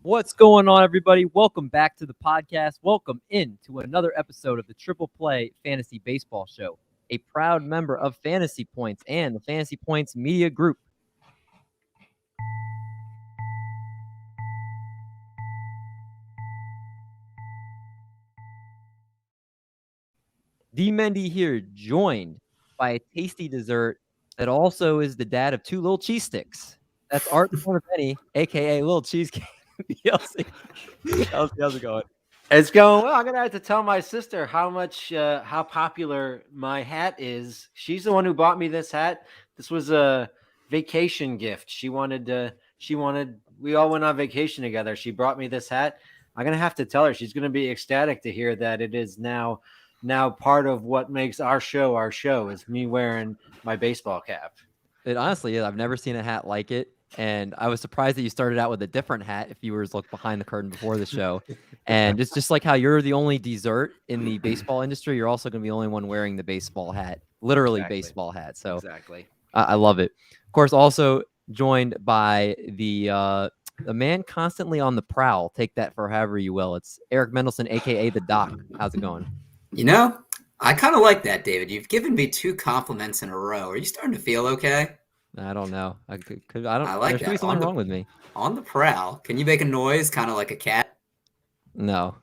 What's going on, everybody? Welcome back to the podcast. Welcome into another episode of the Triple Play Fantasy Baseball Show, a proud member of Fantasy Points and the Fantasy Points Media Group. D. Mendy here, joined by a tasty dessert that also is the dad of two little cheese sticks. That's Art Benny, aka Little Cheesecake. How's it going? It's going well. I'm gonna have to tell my sister how popular my hat is. She's the one who bought me this hat. This was a vacation gift. We all went on vacation together. She brought me this hat. I'm gonna have to tell her. She's gonna be ecstatic to hear that it is now part of what makes our show is me wearing my baseball cap. It honestly is. I've never seen a hat like it. And I was surprised that you started out with a different hat if viewers looked behind the curtain before the show. And it's just like how you're the only dessert in the baseball industry. You're also going to be the only one wearing the baseball hat, literally Exactly. Baseball hat. So exactly. I love it. Of course, also joined by the man constantly on the prowl. Take that for however you will. It's Eric Mendelson, a.k.a. The Doc. How's it going? You know, I kind of like that, David. You've given me 2 compliments in a row. Are you starting to feel okay? I don't know. I like there that. Should be something wrong with me. On the prowl. Can you make a noise kind of like a cat? No.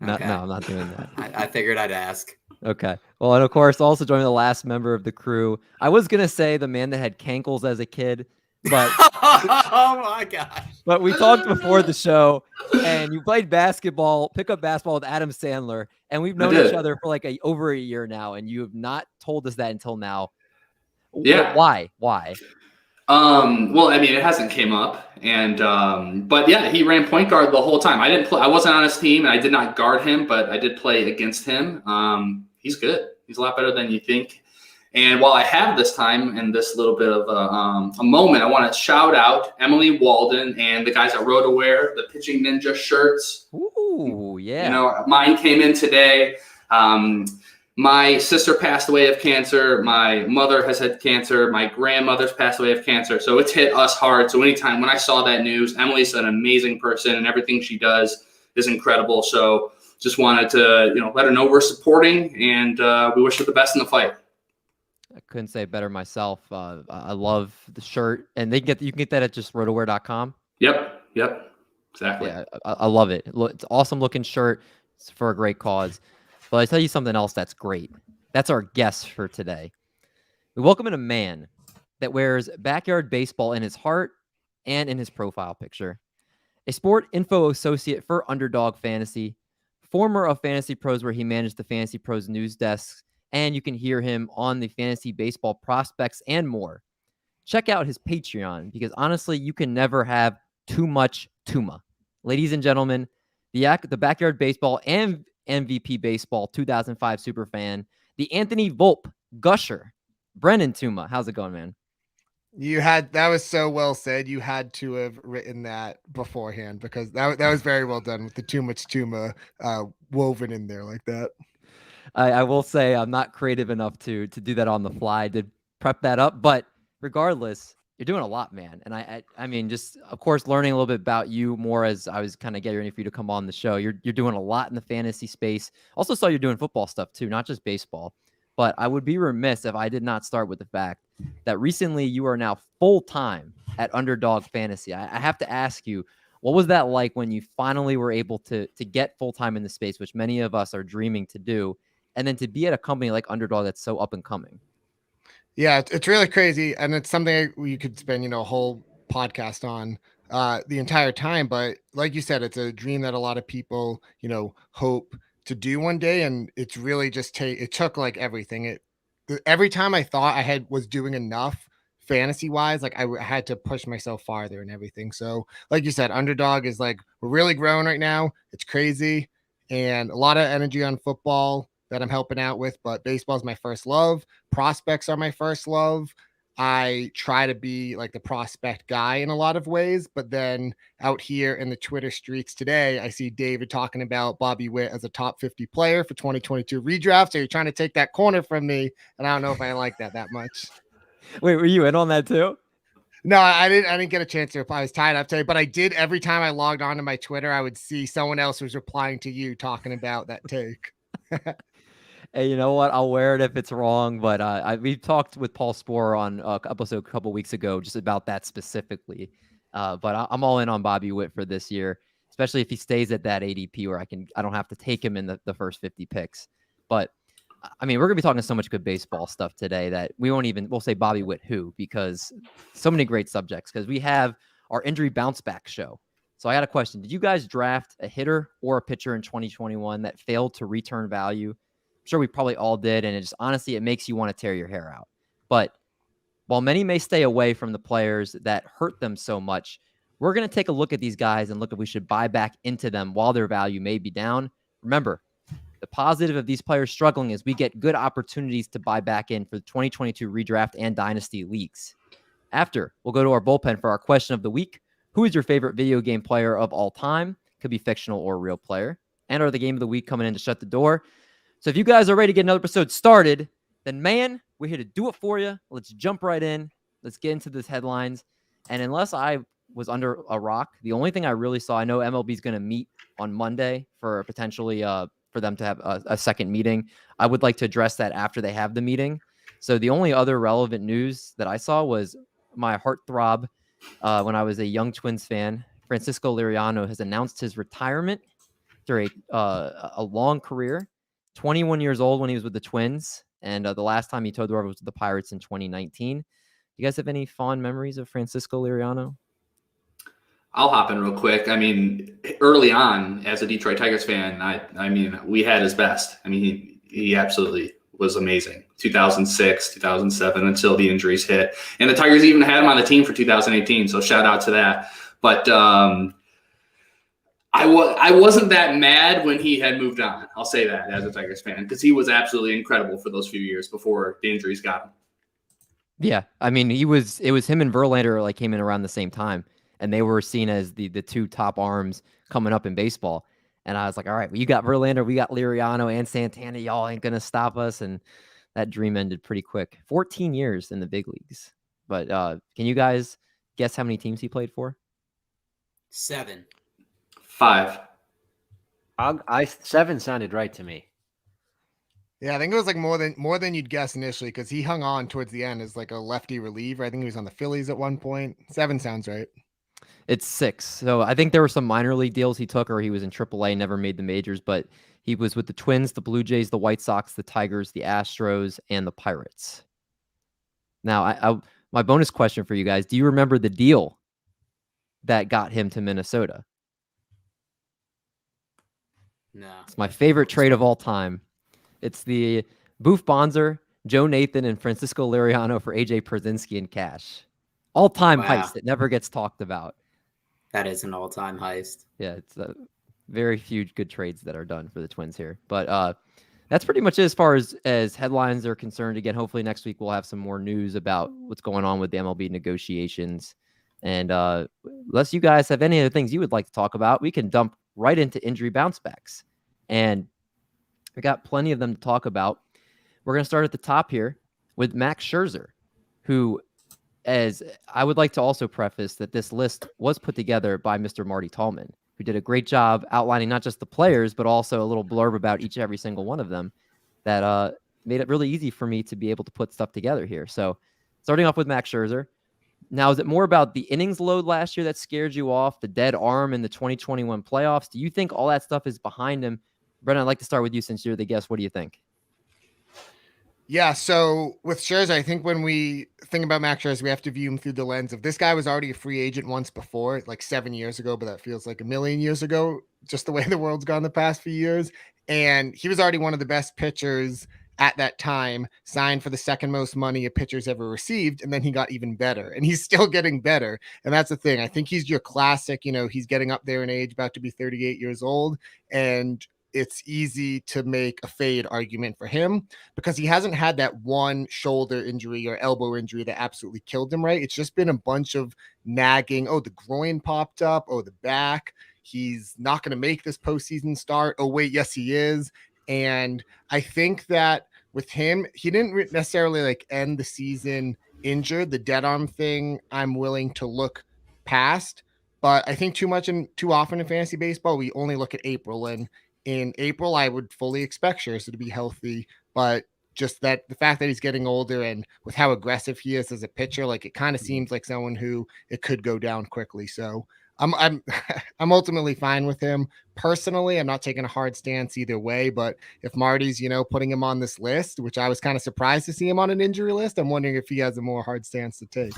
Okay. No, I'm not doing that. I figured I'd ask. Okay. Well, and of course, also joining the last member of the crew. I was going to say the man that had cankles as a kid, but oh my gosh. But we talked before the show, and you played pickup basketball with Adam Sandler, and we've known each other for like over a year now, and you have not told us that until now. Yeah. Why? Well, I mean, it hasn't came up, and but yeah, he ran point guard the whole time. I didn't play. I wasn't on his team, and I did not guard him, but I did play against him. He's good. He's a lot better than you think. And while I have this time and this little bit of a moment, I want to shout out Emily Walden and the guys at RotoWare, the Pitching Ninja shirts. Ooh, yeah. You know, mine came in today. My sister passed away of cancer. My mother has had cancer. My grandmother's passed away of cancer. So it's hit us hard. So anytime when I saw that news, Emily's an amazing person and everything she does is incredible. So just wanted to, let her know we're supporting and we wish her the best in the fight. I couldn't say it better myself. I love the shirt, and you can get that at just rotoware.com. Yep, exactly. Yeah, I love it. It's an awesome looking shirt. It's for a great cause. But I tell you something else that's great. That's our guest for today. We welcome in a man that wears backyard baseball in his heart and in his profile picture. A sport info associate for Underdog Fantasy, former of Fantasy Pros where he managed the Fantasy Pros news desks, and you can hear him on the Fantasy Baseball Prospects and more. Check out his Patreon because honestly, you can never have too much Tuma. Ladies and gentlemen, the Backyard Baseball and MVP Baseball 2005 superfan, the Anthony Volpe Gusher, Brennan Tuma. How's it going, man? That was so well said. You had to have written that beforehand because that was very well done with the too much Tuma woven in there like that. I will say I'm not creative enough to do that on the fly. I did prep that up, but regardless, you're doing a lot, man. And I mean, just of course, learning a little bit about you more as I was kind of getting ready for you to come on the show. You're doing a lot in the fantasy space. Also saw you're doing football stuff too, not just baseball. But I would be remiss if I did not start with the fact that recently you are now full-time at Underdog Fantasy. I have to ask you, what was that like when you finally were able to get full-time in the space, which many of us are dreaming to do, and then to be at a company like Underdog that's so up and coming? Yeah, it's really crazy, and it's something you could spend, a whole podcast on the entire time. But like you said, it's a dream that a lot of people, hope to do one day, and it's really just it took like everything. Every time I thought I was doing enough fantasy wise, like I had to push myself farther and everything. So like you said, underdog is like, we're really growing right now. It's crazy. And a lot of energy on football that I'm helping out with, but baseball is my first love. Prospects are my first love. I try to be like the prospect guy in a lot of ways, but then out here in the Twitter streets today, I see David talking about Bobby Witt as a top 50 player for 2022 redraft. So you're trying to take that corner from me, and I don't know if I like that much. Wait, were you in on that too? No, I didn't get a chance to reply. I was tied up today, but I did. Every time I logged onto my Twitter, I would see someone else was replying to you talking about that take. Hey, you know what? I'll wear it if it's wrong. But we talked with Paul Sporer on episode a couple weeks ago just about that specifically. But I'm all in on Bobby Witt for this year, especially if he stays at that ADP where I don't have to take him in the first 50 picks. But I mean, we're gonna be talking so much good baseball stuff today that we'll say Bobby Witt who, because so many great subjects, because we have our injury bounce back show. So I got a question. Did you guys draft a hitter or a pitcher in 2021 that failed to return value? I'm sure we probably all did. And it just, honestly, it makes you want to tear your hair out. But while many may stay away from the players that hurt them so much, we're going to take a look at these guys and look if we should buy back into them while their value may be down. Remember, the positive of these players struggling is we get good opportunities to buy back in for the 2022 redraft and dynasty leagues. After, we'll go to our bullpen for our question of the week. Who is your favorite video game player of all time? Could be fictional or real player. And our the game of the week coming in to shut the door. So if you guys are ready to get another episode started, then man, we're here to do it for you. Let's jump right in. Let's get into these headlines. And unless I was under a rock, the only thing I really saw, I know MLB is going to meet on Monday for potentially for them to have a second meeting. I would like to address that after they have the meeting. So the only other relevant news that I saw was my heartthrob when I was a young Twins fan. Francisco Liriano has announced his retirement after a long career. 21 years old when he was with the Twins, and the last time he toed the rubber was with the Pirates in 2019. You guys have any fond memories of Francisco Liriano? I'll hop in real quick. I mean, early on as a Detroit Tigers fan, I mean, we had his best. I mean, he absolutely was amazing. 2006, 2007, until the injuries hit. And the Tigers even had him on the team for 2018, so shout out to that. But I wasn't that mad when he had moved on. I'll say that as a Tigers fan, because he was absolutely incredible for those few years before the injuries got him. Yeah, I mean, it was him and Verlander like came in around the same time, and they were seen as the two top arms coming up in baseball. And I was like, all right, well, you got Verlander, we got Liriano and Santana. Y'all ain't gonna stop us. And that dream ended pretty quick. 14 years in the big leagues. But can you guys guess how many teams he played for? 7. 5. 7 sounded right to me. Yeah, I think it was like more than you'd guess initially, because he hung on towards the end as like a lefty reliever. I think he was on the Phillies at one point. 7 sounds right. It's 6. So I think there were some minor league deals he took, or he was in AAA, never made the majors, but he was with the Twins, the Blue Jays, the White Sox, the Tigers, the Astros, and the Pirates. Now, my bonus question for you guys, do you remember the deal that got him to Minnesota? No. It's my favorite trade of all time. It's the Boof Bonzer, Joe Nathan, and Francisco Liriano for AJ Pierzynski and cash. All-time heist that never gets talked about. That is an all-time heist. Yeah, it's very few good trades that are done for the Twins here. But that's pretty much it as far as headlines are concerned. Again, hopefully next week we'll have some more news about what's going on with the MLB negotiations. And unless you guys have any other things you would like to talk about, we can dump right into injury bounce backs. And we got plenty of them to talk about. We're going to start at the top here with Max Scherzer, who, as I would like to also preface that this list was put together by Mr. Marty Tallman, who did a great job outlining not just the players, but also a little blurb about each and every single one of them that made it really easy for me to be able to put stuff together here. So starting off with Max Scherzer. Now, is it more about the innings load last year that scared you off, the dead arm in the 2021 playoffs? Do you think all that stuff is behind him? Brennan, I'd like to start with you since you're the guest. What do you think? Yeah, so with Scherzer, I think when we think about Max Scherzer, we have to view him through the lens of this guy was already a free agent once before, like 7 years ago, but that feels like a million years ago, just the way the world's gone the past few years. And he was already one of the best pitchers at that time signed for the second most money a pitcher's ever received, and then he got even better, and he's still getting better. And that's the thing. I think he's your classic, he's getting up there in age, about to be 38 years old, and it's easy to make a fade argument for him because he hasn't had that one shoulder injury or elbow injury that absolutely killed him, right? It's just been a bunch of nagging. Oh, the groin popped up. Oh, the back. He's not going to make this postseason start. Oh, wait, yes, he is. And I think that with him, he didn't necessarily like end the season injured. The dead arm thing, I'm willing to look past, but I think too often in fantasy baseball, we only look at April, and in April, I would fully expect Scherzer to be healthy, but just that the fact that he's getting older and with how aggressive he is as a pitcher, like it kind of seems like someone who it could go down quickly. So I'm I'm ultimately fine with him. Personally, I'm not taking a hard stance either way, but if Marty's, putting him on this list, which I was kind of surprised to see him on an injury list, I'm wondering if he has a more hard stance to take.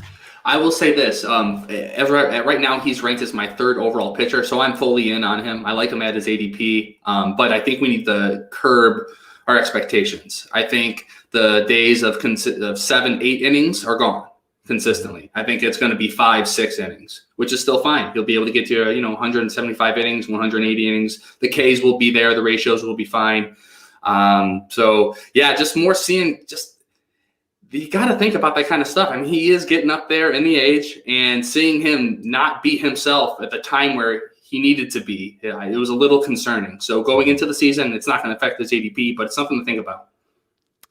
I will say this, right now he's ranked as my third overall pitcher, so I'm fully in on him. I like him at his ADP, but I think we need to curb our expectations. I think the days of 7-8 innings are gone consistently. I think it's going to be 5-6 innings, which is still fine. He'll be able to get to 175 innings, 180 innings. The Ks will be there. The ratios will be fine. So yeah, just more seeing. Just you got to think about that kind of stuff. I mean, he is getting up there in the age, and seeing him not be himself at the time where he needed to be, it was a little concerning. So going into the season, it's not going to affect his ADP, but it's something to think about.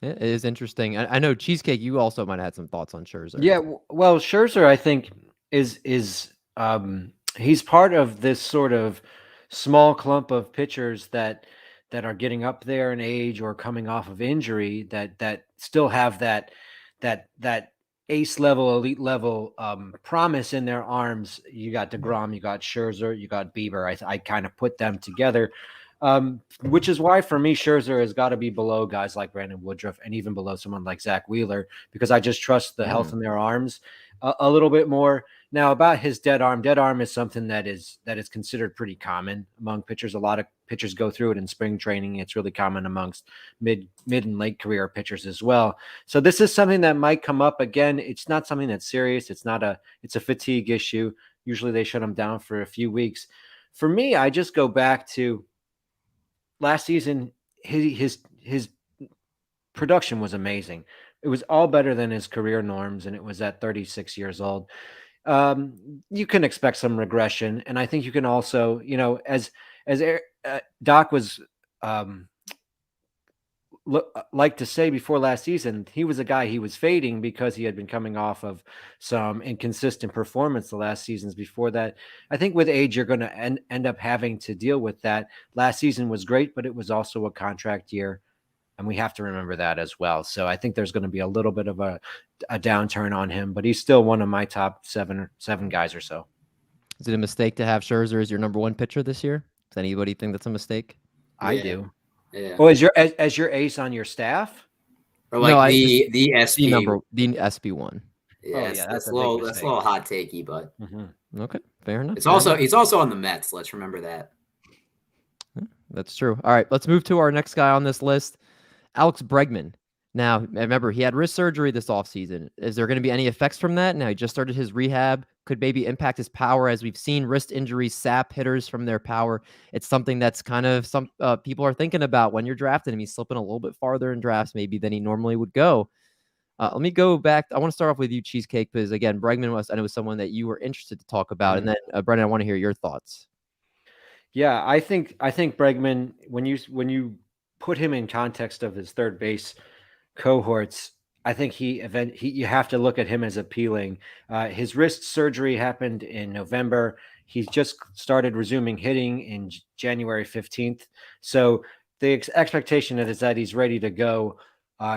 It is interesting. I know, Cheesecake, you also might have had some thoughts on Scherzer. Yeah, well, Scherzer, I think, is he's part of this sort of small clump of pitchers that are getting up there in age or coming off of injury that still have that ace level, elite level promise in their arms. You got DeGrom, you got Scherzer, you got Bieber. I kind of put them together. Which is why for me, Scherzer has got to be below guys like Brandon Woodruff and even below someone like Zach Wheeler, because I just trust the health in their arms a little bit more. Now, about his dead arm is something that is considered pretty common among pitchers. A lot of pitchers go through it in spring training. It's really common amongst mid and late career pitchers as well. So this is something that might come up again. It's not something that's serious. It's a fatigue issue. Usually they shut him down for a few weeks. For me, I just go back to last season. His production was amazing. It was all better than his career norms, and it was at 36 years old. You can expect some regression, and I think you can also, as Doc was like to say before last season, he was a guy he was fading because he had been coming off of some inconsistent performance the last seasons before that. I think with age, you're going to end up having to deal with that. Last season was great, but it was also a contract year, and we have to remember that as well. So I think there's going to be a little bit of a downturn on him, but he's still one of my top seven guys or so. Is it a mistake to have Scherzer as your number one pitcher this year? Does anybody think that's a mistake? I do. Yeah. Oh, as your ace on your staff, or like No, the SP the SB1. Yeah, yeah, that's a little hot takey, but Okay, fair enough. He's also on the Mets. Let's remember that. That's true. All right, let's move to our next guy on this list, Alex Bregman. Now, remember, he had wrist surgery this offseason. Is there going to be any effects from that? Now, he just started his rehab. Could maybe impact his power, as we've seen wrist injuries sap hitters from their power. It's something that's kind of some people are thinking about when you're drafting him. He's slipping a little bit farther in drafts maybe than he normally would go. Let me go back. I want to start off with you, Cheesecake, because, again, Bregman was someone that you were interested to talk about. And then, Brendan, I want to hear your thoughts. Yeah, I think Bregman, when you put him in context of his third base cohorts, I think you have to look at him as appealing. His wrist surgery happened in November. He's just started resuming hitting in January 15th. So the expectation is that he's ready to go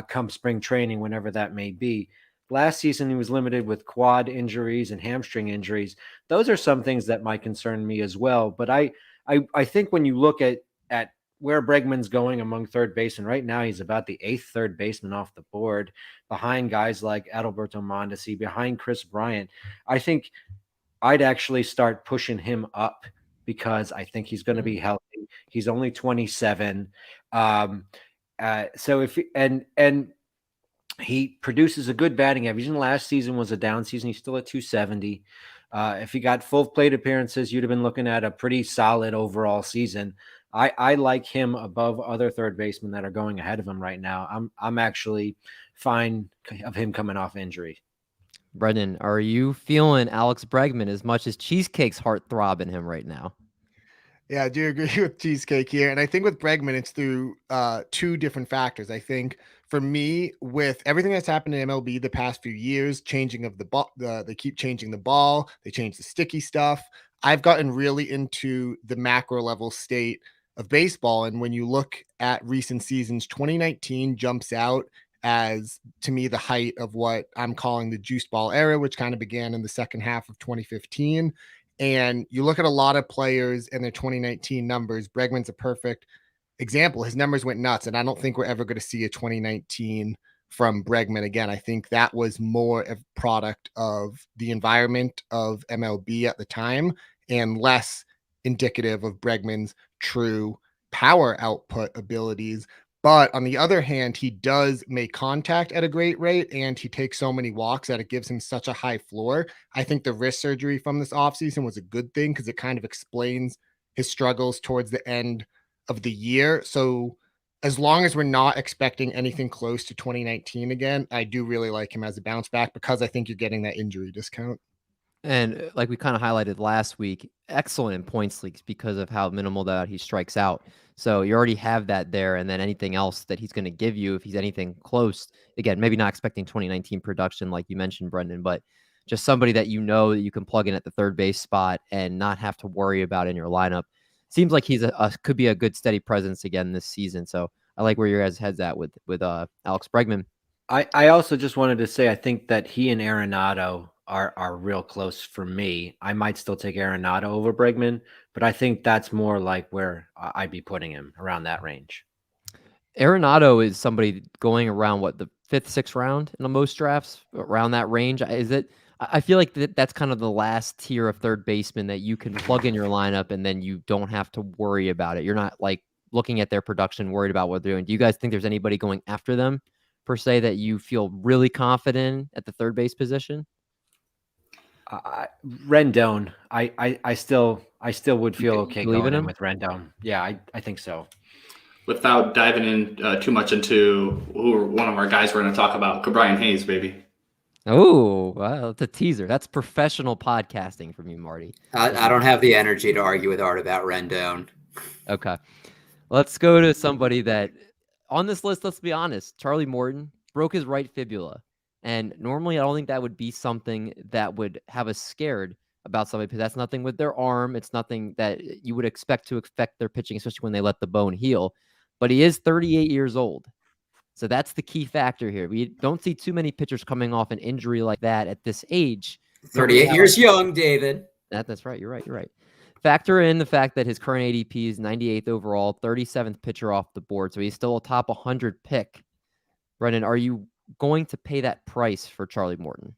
come spring training, whenever that may be. Last season, he was limited with quad injuries and hamstring injuries. Those are some things that might concern me as well. But I think when you look at where Bregman's going among third basemen, right now he's about the 8th third baseman off the board, behind guys like Adalberto Mondesi, behind Chris Bryant. I think I'd actually start pushing him up because I think he's going to be healthy. He's only 27. So if and he produces a good batting average. And last season was a down season. He's still at 270. If he got full plate appearances, you'd have been looking at a pretty solid overall season. I like him above other third basemen that are going ahead of him right now. I'm actually fine of him coming off injury. Brendan, are you feeling Alex Bregman as much as Cheesecake's heart throbbing him right now? Yeah, I do agree with Cheesecake here. And I think with Bregman, it's through two different factors. I think for me, with everything that's happened in MLB the past few years, changing of the ball, they keep changing the ball, they change the sticky stuff. I've gotten really into the macro level state of baseball. And when you look at recent seasons, 2019 jumps out as, to me, the height of what I'm calling the juice ball era, which kind of began in the second half of 2015. And you look at a lot of players and their 2019 numbers. Bregman's a perfect example. His numbers went nuts, and I don't think we're ever going to see a 2019 from Bregman again. I think that was more a product of the environment of MLB at the time and less indicative of Bregman's true power output abilities. But on the other hand, he does make contact at a great rate, and he takes so many walks that it gives him such a high floor. I think the wrist surgery from this offseason was a good thing because it kind of explains his struggles towards the end of the year. So as long as we're not expecting anything close to 2019 again, I do really like him as a bounce back because I think you're getting that injury discount. And like we kind of highlighted last week, excellent in points leagues because of how minimal that he strikes out. So you already have that there. And then anything else that he's going to give you, if he's anything close, again, maybe not expecting 2019 production like you mentioned, Brendan, but just somebody that you know that you can plug in at the third base spot and not have to worry about in your lineup. Seems like he's could be a good steady presence again this season. So I like where your guys' head's at with Alex Bregman. I also just wanted to say I think that he and Arenado are real close for me. I might still take Arenado over Bregman, but I think that's more like where I'd be putting him around that range. Arenado is somebody going around the 5th, 6th round in most drafts, around that range. Is it? I feel like that's kind of the last tier of third baseman that you can plug in your lineup and then you don't have to worry about it. You're not like looking at their production, worried about what they're doing. Do you guys think there's anybody going after them per se that you feel really confident at the third base position? Rendon, I still would feel okay going in with Rendon. Yeah, I think so. Without diving in too much into who one of our guys we're going to talk about, Brian Hayes, baby. Oh, well, it's a teaser. That's professional podcasting from you, Marty. I don't have the energy to argue with Art about Rendon. Okay. Let's go to somebody that on this list, let's be honest, Charlie Morton broke his right fibula. And normally I don't think that would be something that would have us scared about somebody because that's nothing with their arm. It's nothing that you would expect to affect their pitching, especially when they let the bone heal. But he is 38 years old. So that's the key factor here. We don't see too many pitchers coming off an injury like that at this age. 38 years young, David. That's right. You're right. Factor in the fact that his current ADP is 98th overall, 37th pitcher off the board. So he's still a top 100 pick. Brendan, are you going to pay that price for Charlie Morton?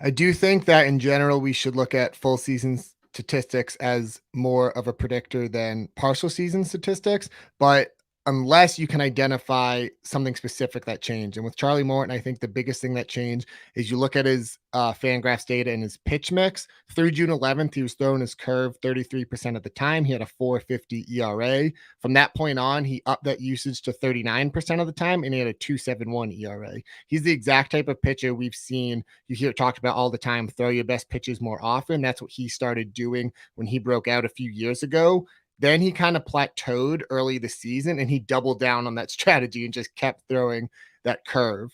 I do think that in general, we should look at full season statistics as more of a predictor than partial season statistics. But unless you can identify something specific that changed. And with Charlie Morton, I think the biggest thing that changed is you look at his Fangraphs data and his pitch mix. Through June 11th, he was throwing his curve 33% of the time. He had a 4.50 ERA. From that point on, he upped that usage to 39% of the time, and he had a 2.71 ERA. He's the exact type of pitcher we've seen, you hear it talked about all the time, throw your best pitches more often. That's what he started doing when he broke out a few years ago. Then he kind of plateaued early this season and he doubled down on that strategy and just kept throwing that curve.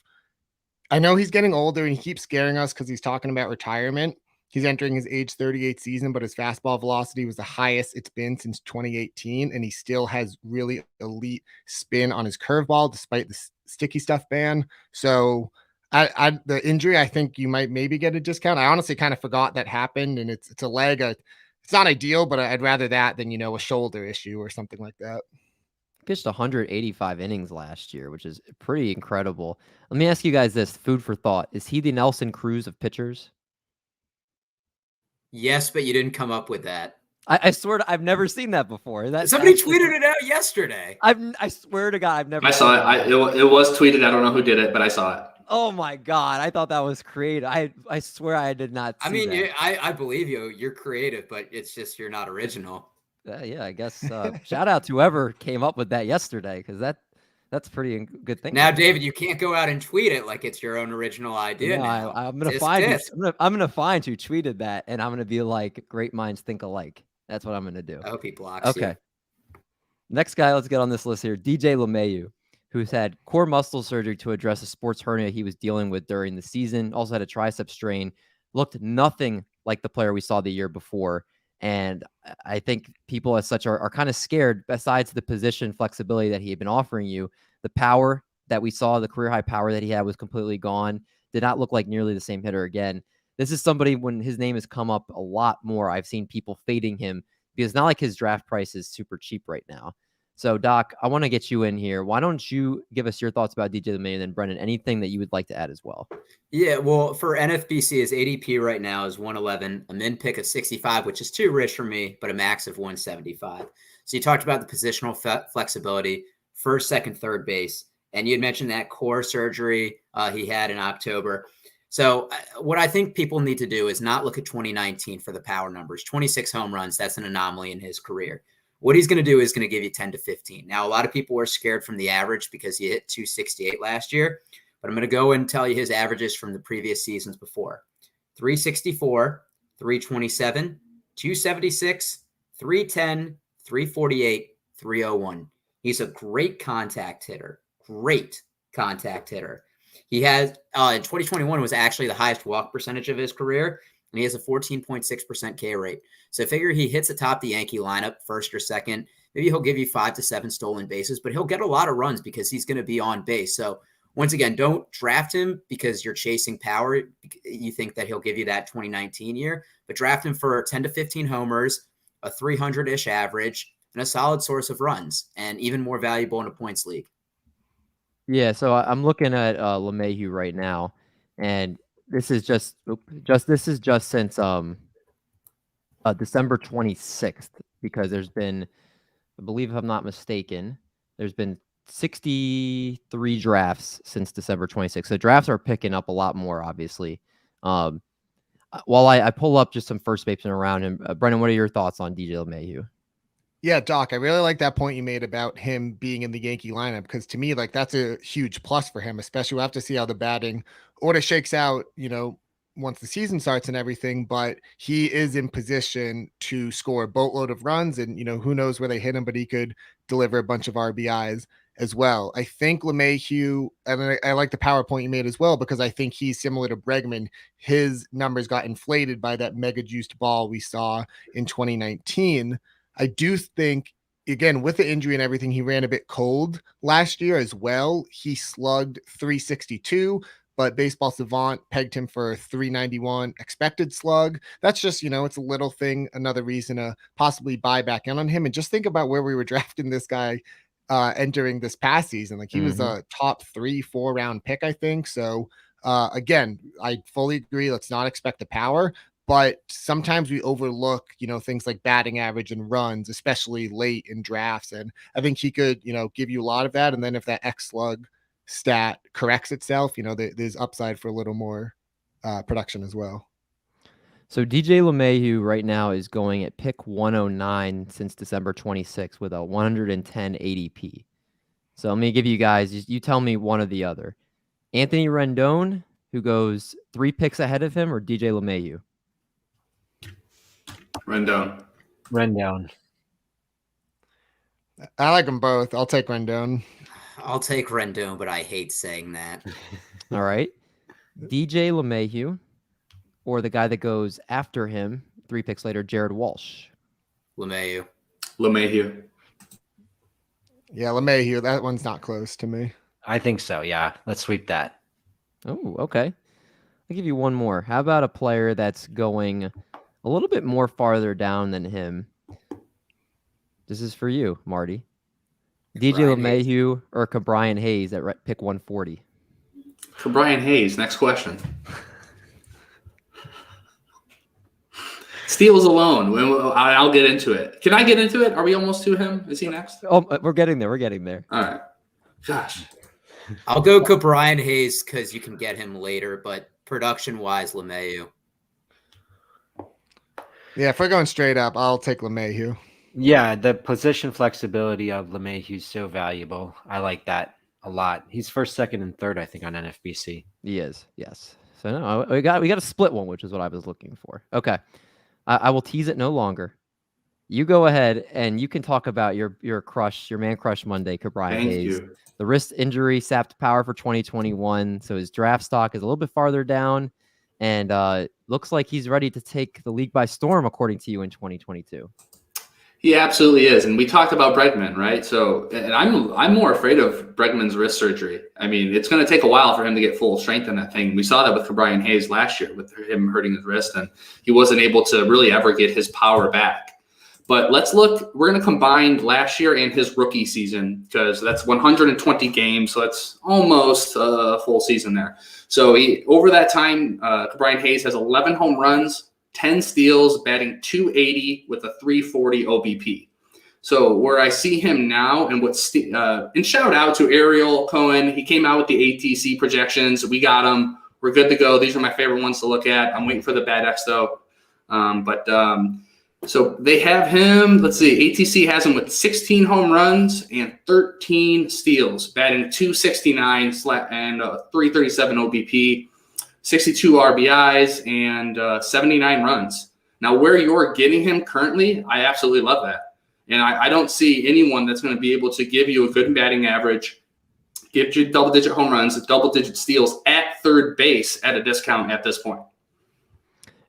I know he's getting older and he keeps scaring us because he's talking about retirement. He's entering his age 38 season, but his fastball velocity was the highest it's been since 2018. And he still has really elite spin on his curveball, despite the sticky stuff ban. So the injury, I think you might maybe get a discount. I honestly kind of forgot that happened, and it's a leg. It's not ideal, but I'd rather that than, a shoulder issue or something like that. Pitched 185 innings last year, which is pretty incredible. Let me ask you guys this, food for thought. Is he the Nelson Cruz of pitchers? Yes, but you didn't come up with that. I swear I've never seen that before. Somebody tweeted it out yesterday. I swear to God, I've never. I saw it. It was tweeted. I don't know who did it, but I saw it. Oh my God, I thought that was creative. I swear I did not. I See mean, that. I believe you. You're creative, but it's just you're not original. Yeah, I guess. Shout out to whoever came up with that yesterday, because that's pretty good thing. Now, David, you can't go out and tweet it like it's your own original idea. No, now I'm gonna find you. I'm gonna find who tweeted that, and I'm gonna be like, great minds think alike. That's what I'm gonna do. I hope he blocks you. Okay. Next guy, let's get on this list here. DJ LeMahieu, who's had core muscle surgery to address a sports hernia he was dealing with during the season. Also had a tricep strain. Looked nothing like the player we saw the year before. And I think people as such are kind of scared, besides the position flexibility that he had been offering you. The power that we saw, the career high power that he had, was completely gone. Did not look like nearly the same hitter again. This is somebody, when his name has come up a lot more, I've seen people fading him because it's not like his draft price is super cheap right now. So, Doc, I want to get you in here. Why don't you give us your thoughts about DJ LeMahieu, and then Brendan, anything that you would like to add as well? Yeah, well, for NFBC, his ADP right now is 111, a min pick of 65, which is too rich for me, but a max of 175. So you talked about the positional flexibility, first, second, third base, and you had mentioned that core surgery he had in October. So what I think people need to do is not look at 2019 for the power numbers. 26 home runs, that's an anomaly in his career. What he's going to do is going to give you 10 to 15. Now, a lot of people are scared from the average because he hit 268 last year, but I'm going to go and tell you his averages from the previous seasons before. 364, 327, 276, 310, 348, 301. He's a great contact hitter. Great contact hitter. He has, in 2021, was actually the highest walk percentage of his career, and he has a 14.6% K rate. So figure he hits atop the Yankee lineup, first or second. Maybe he'll give you 5 to 7 stolen bases, but he'll get a lot of runs because he's going to be on base. So once again, don't draft him because you're chasing power. You think that he'll give you that 2019 year, but draft him for 10 to 15 homers, a 300-ish average, and a solid source of runs, and even more valuable in a points league. Yeah, so I'm looking at LeMahieu right now, and this is just since December 26th, because there's been, I believe if I'm not mistaken, there's been 63 drafts since December 26th. So drafts are picking up a lot more, obviously. While I pull up just some first basemen around him, Brendan, what are your thoughts on DJ LeMahieu? Yeah, Doc, I really like that point you made about him being in the Yankee lineup, because to me, like, that's a huge plus for him, especially we'll have to see how the batting order shakes out, once the season starts and everything, but he is in position to score a boatload of runs, and, who knows where they hit him, but he could deliver a bunch of RBIs as well. I think LeMahieu, and I like the power point you made as well, because I think he's similar to Bregman. His numbers got inflated by that mega juiced ball we saw in 2019. I do think, again, with the injury and everything, he ran a bit cold last year as well. He slugged 362, but Baseball Savant pegged him for 391 expected slug. That's just, it's a little thing, another reason to possibly buy back in on him. And just think about where we were drafting this guy entering this past season. Like, he was a top 3-4 round pick, I think. So again, I fully agree. Let's not expect the power. But sometimes we overlook, things like batting average and runs, especially late in drafts. And I think he could, give you a lot of that. And then if that X slug stat corrects itself, there's upside for a little more production as well. So DJ LeMahieu right now is going at pick 109 since December 26th with a 110 ADP. So let me give you guys, you tell me one or the other. Anthony Rendon, who goes 3 picks ahead of him, or DJ LeMahieu? Rendon. I like them both. I'll take Rendon. I'll take Rendon, but I hate saying that. All right. DJ LeMahieu, or the guy that goes after him 3 picks later, Jared Walsh? LeMahieu. Yeah, LeMahieu. That one's not close to me. I think so, yeah. Let's sweep that. Oh, okay. I'll give you one more. How about a player that's going a little bit more farther down than him? This is for you, Marty. DJ LeMahieu or Ke'Bryan Hayes at pick 140? Ke'Bryan Hayes. Next question. steals alone, I'll get into it. Can I get into it? Are we almost to him? Is he next? Oh, we're getting there. We're getting there. All right. Gosh. I'll go Brian Hayes because you can get him later, but production-wise, LeMahieu. Yeah, if we're going straight up, I'll take LeMahieu. Yeah, the position flexibility of LeMahieu is so valuable. I like that a lot. He's first, second, and third, I think, on NFBC. He is, yes. So no, we got a split one, which is what I was looking for. Okay, I will tease it no longer. You go ahead and you can talk about your crush, your man crush Monday, Brian Hayes. You. The wrist injury sapped power for 2021, so his draft stock is a little bit farther down, and looks like he's ready to take the league by storm, according to you, in 2022. He absolutely is, and we talked about Bregman, right? So, and I'm more afraid of Bregman's wrist surgery. I mean, it's going to take a while for him to get full strength in that thing. We saw that with Brian Hayes last year, with him hurting his wrist, and he wasn't able to really ever get his power back. But let's look. We're going to combine last year and his rookie season because that's 120 games, so that's almost a full season there. So over that time, Brian Hayes has 11 home runs, 10 steals, batting .280 with a .340 OBP. So where I see him now, and and shout out to Ariel Cohen. He came out with the ATC projections. We got him. We're good to go. These are my favorite ones to look at. I'm waiting for the Bad X though. So they have him. Let's see. ATC has him with 16 home runs and 13 steals, batting .269 and .337 OBP. 62 RBIs and 79 runs. Now, where you're getting him currently, I absolutely love that. And I don't see anyone that's going to be able to give you a good batting average, give you double-digit home runs, double-digit steals at third base at a discount at this point.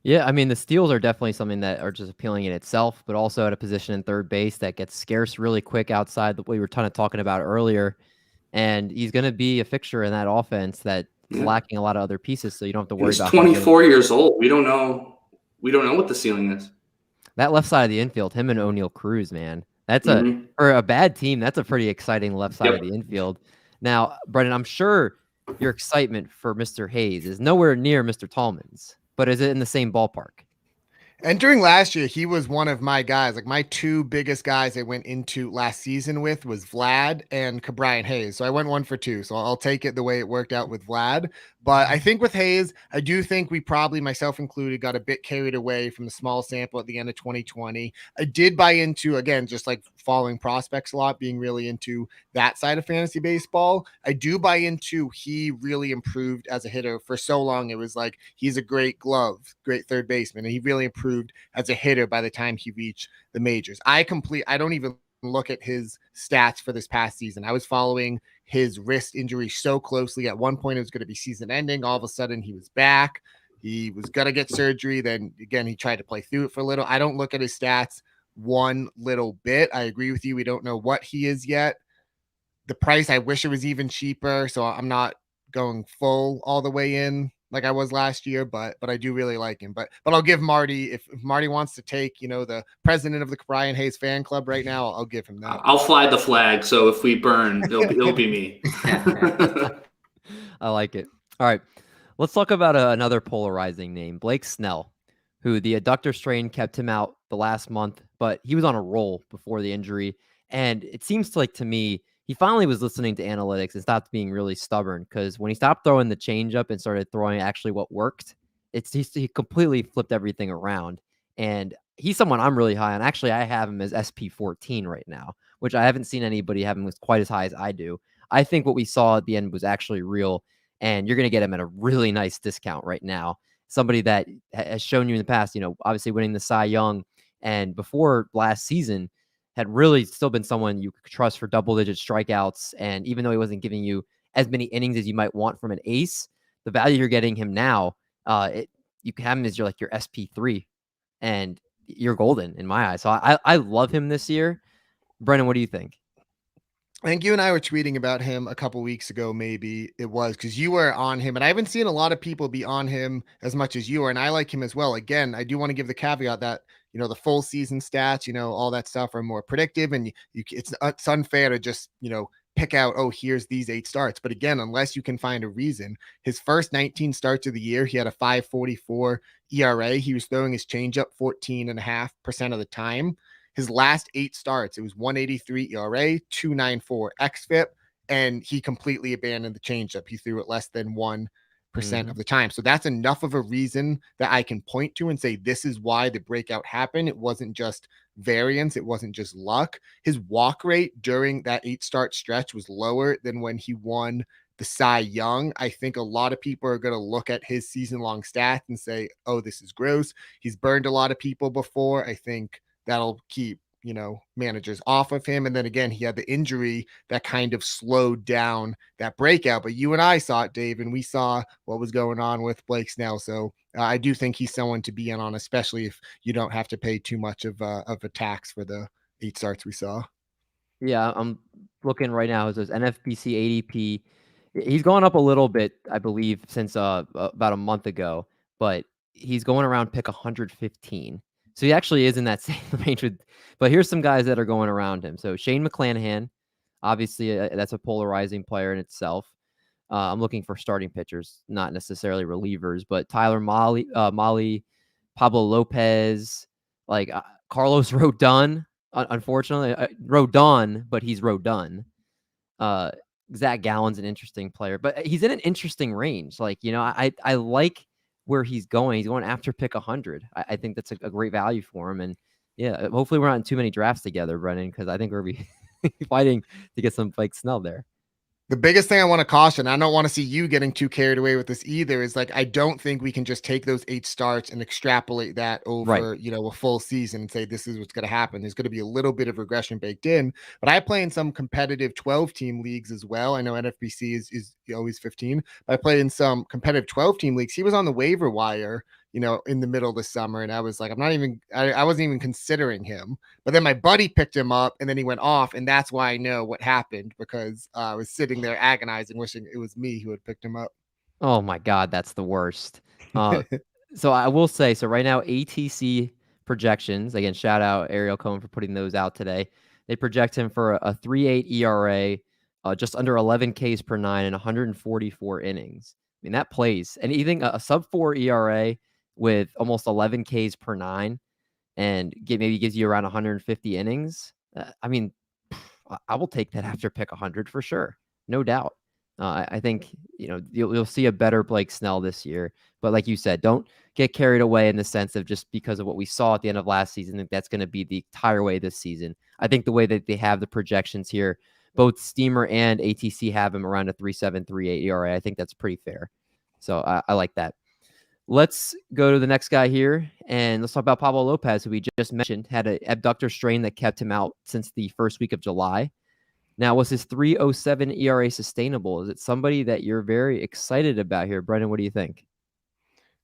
Yeah, I mean, the steals are definitely something that are just appealing in itself, but also at a position in third base that gets scarce really quick outside what we were kind of talking about earlier. And he's going to be a fixture in that offense that lacking a lot of other pieces, so you don't have to worry about. He's 24 years old. We don't know what the ceiling is. That left side of the infield, him and O'Neal Cruz, man. That's for a bad team. That's a pretty exciting left side of the infield. Now, Brendan, I'm sure your excitement for Mr. Hayes is nowhere near Mr. Tallman's, but is it in the same ballpark? Entering last year, he was one of my guys. Like my two biggest guys I went into last season with was Vlad and Brian Hayes. So I went 1 for 2. So I'll take it the way it worked out with Vlad. But I think with Hayes, I do think we probably, myself included, got a bit carried away from the small sample at the end of 2020. I did buy into, again, just like following prospects a lot, being really into that side of fantasy baseball. I do buy into he really improved as a hitter. For so long, it was like he's a great glove, great third baseman, and he really improved as a hitter by the time he reached the majors. I don't even look at his stats for this past season. I was following his wrist injury so closely. At one point, it was going to be season ending. All of a sudden, he was back. He was going to get surgery. Then again, he tried to play through it for a little. I don't look at his stats one little bit. I agree with you. We don't know what he is yet. The price, I wish it was even cheaper. So I'm not going full all the way in like I was last year, but I do really like him. But I'll give Marty, if Marty wants to take, the president of the Brian Hayes fan club right now, I'll give him that. I'll fly the flag. So if we burn, it'll be me. I like it. All right. Let's talk about another polarizing name, Blake Snell, who the adductor strain kept him out the last month, but he was on a roll before the injury. And it seems like to me, he finally was listening to analytics and stopped being really stubborn, because when he stopped throwing the changeup and started throwing actually what worked, he completely flipped everything around. And he's someone I'm really high on. Actually, I have him as SP14 right now, which I haven't seen anybody have him as quite as high as I do. I think what we saw at the end was actually real, and you're going to get him at a really nice discount right now. Somebody that has shown you in the past, obviously winning the Cy Young, and before last season had really still been someone you could trust for double-digit strikeouts. And even though he wasn't giving you as many innings as you might want from an ace, the value you're getting him now, you can have him as your SP3, and you're golden in my eyes. So I love him this year. Brennan, what do you think? I think you and I were tweeting about him a couple weeks ago, maybe it was, because you were on him, and I haven't seen a lot of people be on him as much as you are, and I like him as well. Again, I do want to give the caveat that, the full season stats, all that stuff are more predictive, and it's unfair to just, pick out, oh, here's these 8 starts. But again, unless you can find a reason, his first 19 starts of the year, he had a 5.44 ERA. He was throwing his changeup 14.5% of the time. His last 8 starts, it was 1.83 ERA, 2.94 xFIP, and he completely abandoned the changeup. He threw it less than 1% of the time. So that's enough of a reason that I can point to and say this is why the breakout happened. It wasn't just variance, it wasn't just luck. His walk rate during that 8-start stretch was lower than when he won the Cy Young. I think a lot of people are going to look at his season-long stats and say, oh, this is gross. He's burned a lot of people before. I think that'll keep managers off of him. And then again, he had the injury that kind of slowed down that breakout. But you and I saw it, Dave, and we saw what was going on with Blake Snell. So I do think he's someone to be in on, especially if you don't have to pay too much of a tax for the 8 starts we saw. Yeah, I'm looking right now. It says NFBC ADP. He's gone up a little bit, I believe, since about a month ago, but he's going around pick 115. So he actually is in that same range but here's some guys that are going around him. So Shane McClanahan, obviously that's a polarizing player in itself. I'm looking for starting pitchers, not necessarily relievers, but Tyler Molly, Pablo Lopez, Carlos Rodon, unfortunately, Rodon, but he's Rodon. Zach Gallen's an interesting player, but he's in an interesting range. I like where he's going. He's going after pick 100. I think that's a great value for him. And yeah, hopefully we're not in too many drafts together, Brennan, because I think we're be fighting to get some Blake Snell there. The biggest thing I want to caution, I don't want to see you getting too carried away with this either, is I don't think we can just take those 8 starts and extrapolate that over, a full season and say this is what's going to happen. There's going to be a little bit of regression baked in, but I play in some competitive 12-team leagues as well. I know NFBC is always 15, but I play in some competitive 12-team leagues. He was on the waiver wire, in the middle of the summer. And I was like, I wasn't even considering him. But then my buddy picked him up and then he went off. And that's why I know what happened, because I was sitting there agonizing, wishing it was me who had picked him up. Oh my God, that's the worst. So I will say, right now, ATC projections, again, shout out Ariel Cohen for putting those out today. They project him for a 3.8 ERA, just under 11 Ks per 9 and 144 innings. I mean, that plays. And even a sub-4 ERA with almost 11 Ks per 9 and maybe gives you around 150 innings. I mean, I will take that after pick 100 for sure. No doubt. I think, you'll see a better Blake Snell this year. But like you said, don't get carried away in the sense of just because of what we saw at the end of last season, that's going to be the entire way this season. I think the way that they have the projections here, both Steamer and ATC have him around a 3.7, 3.8 ERA. I think that's pretty fair. So I like that. Let's go to the next guy here, and let's talk about Pablo Lopez, who we just mentioned, had an abductor strain that kept him out since the first week of July. Now, was his 3.07 ERA sustainable? Is it somebody that you're very excited about here? Brendan, what do you think?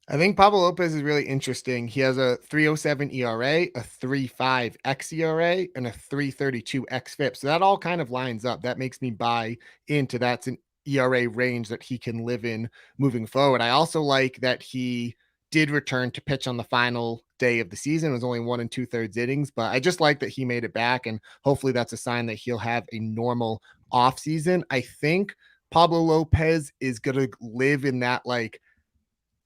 I think Pablo Lopez is really interesting. He has a 3.07 ERA, a 3.5 xERA, and a 3.32 xFIP. So that all kind of lines up. That makes me buy into that's an ERA range that he can live in moving forward. I also like that he did return to pitch on the final day of the season. It was only 1 2/3 innings, but I just like that he made it back, and hopefully that's a sign that he'll have a normal off season. I think Pablo Lopez is going to live in that,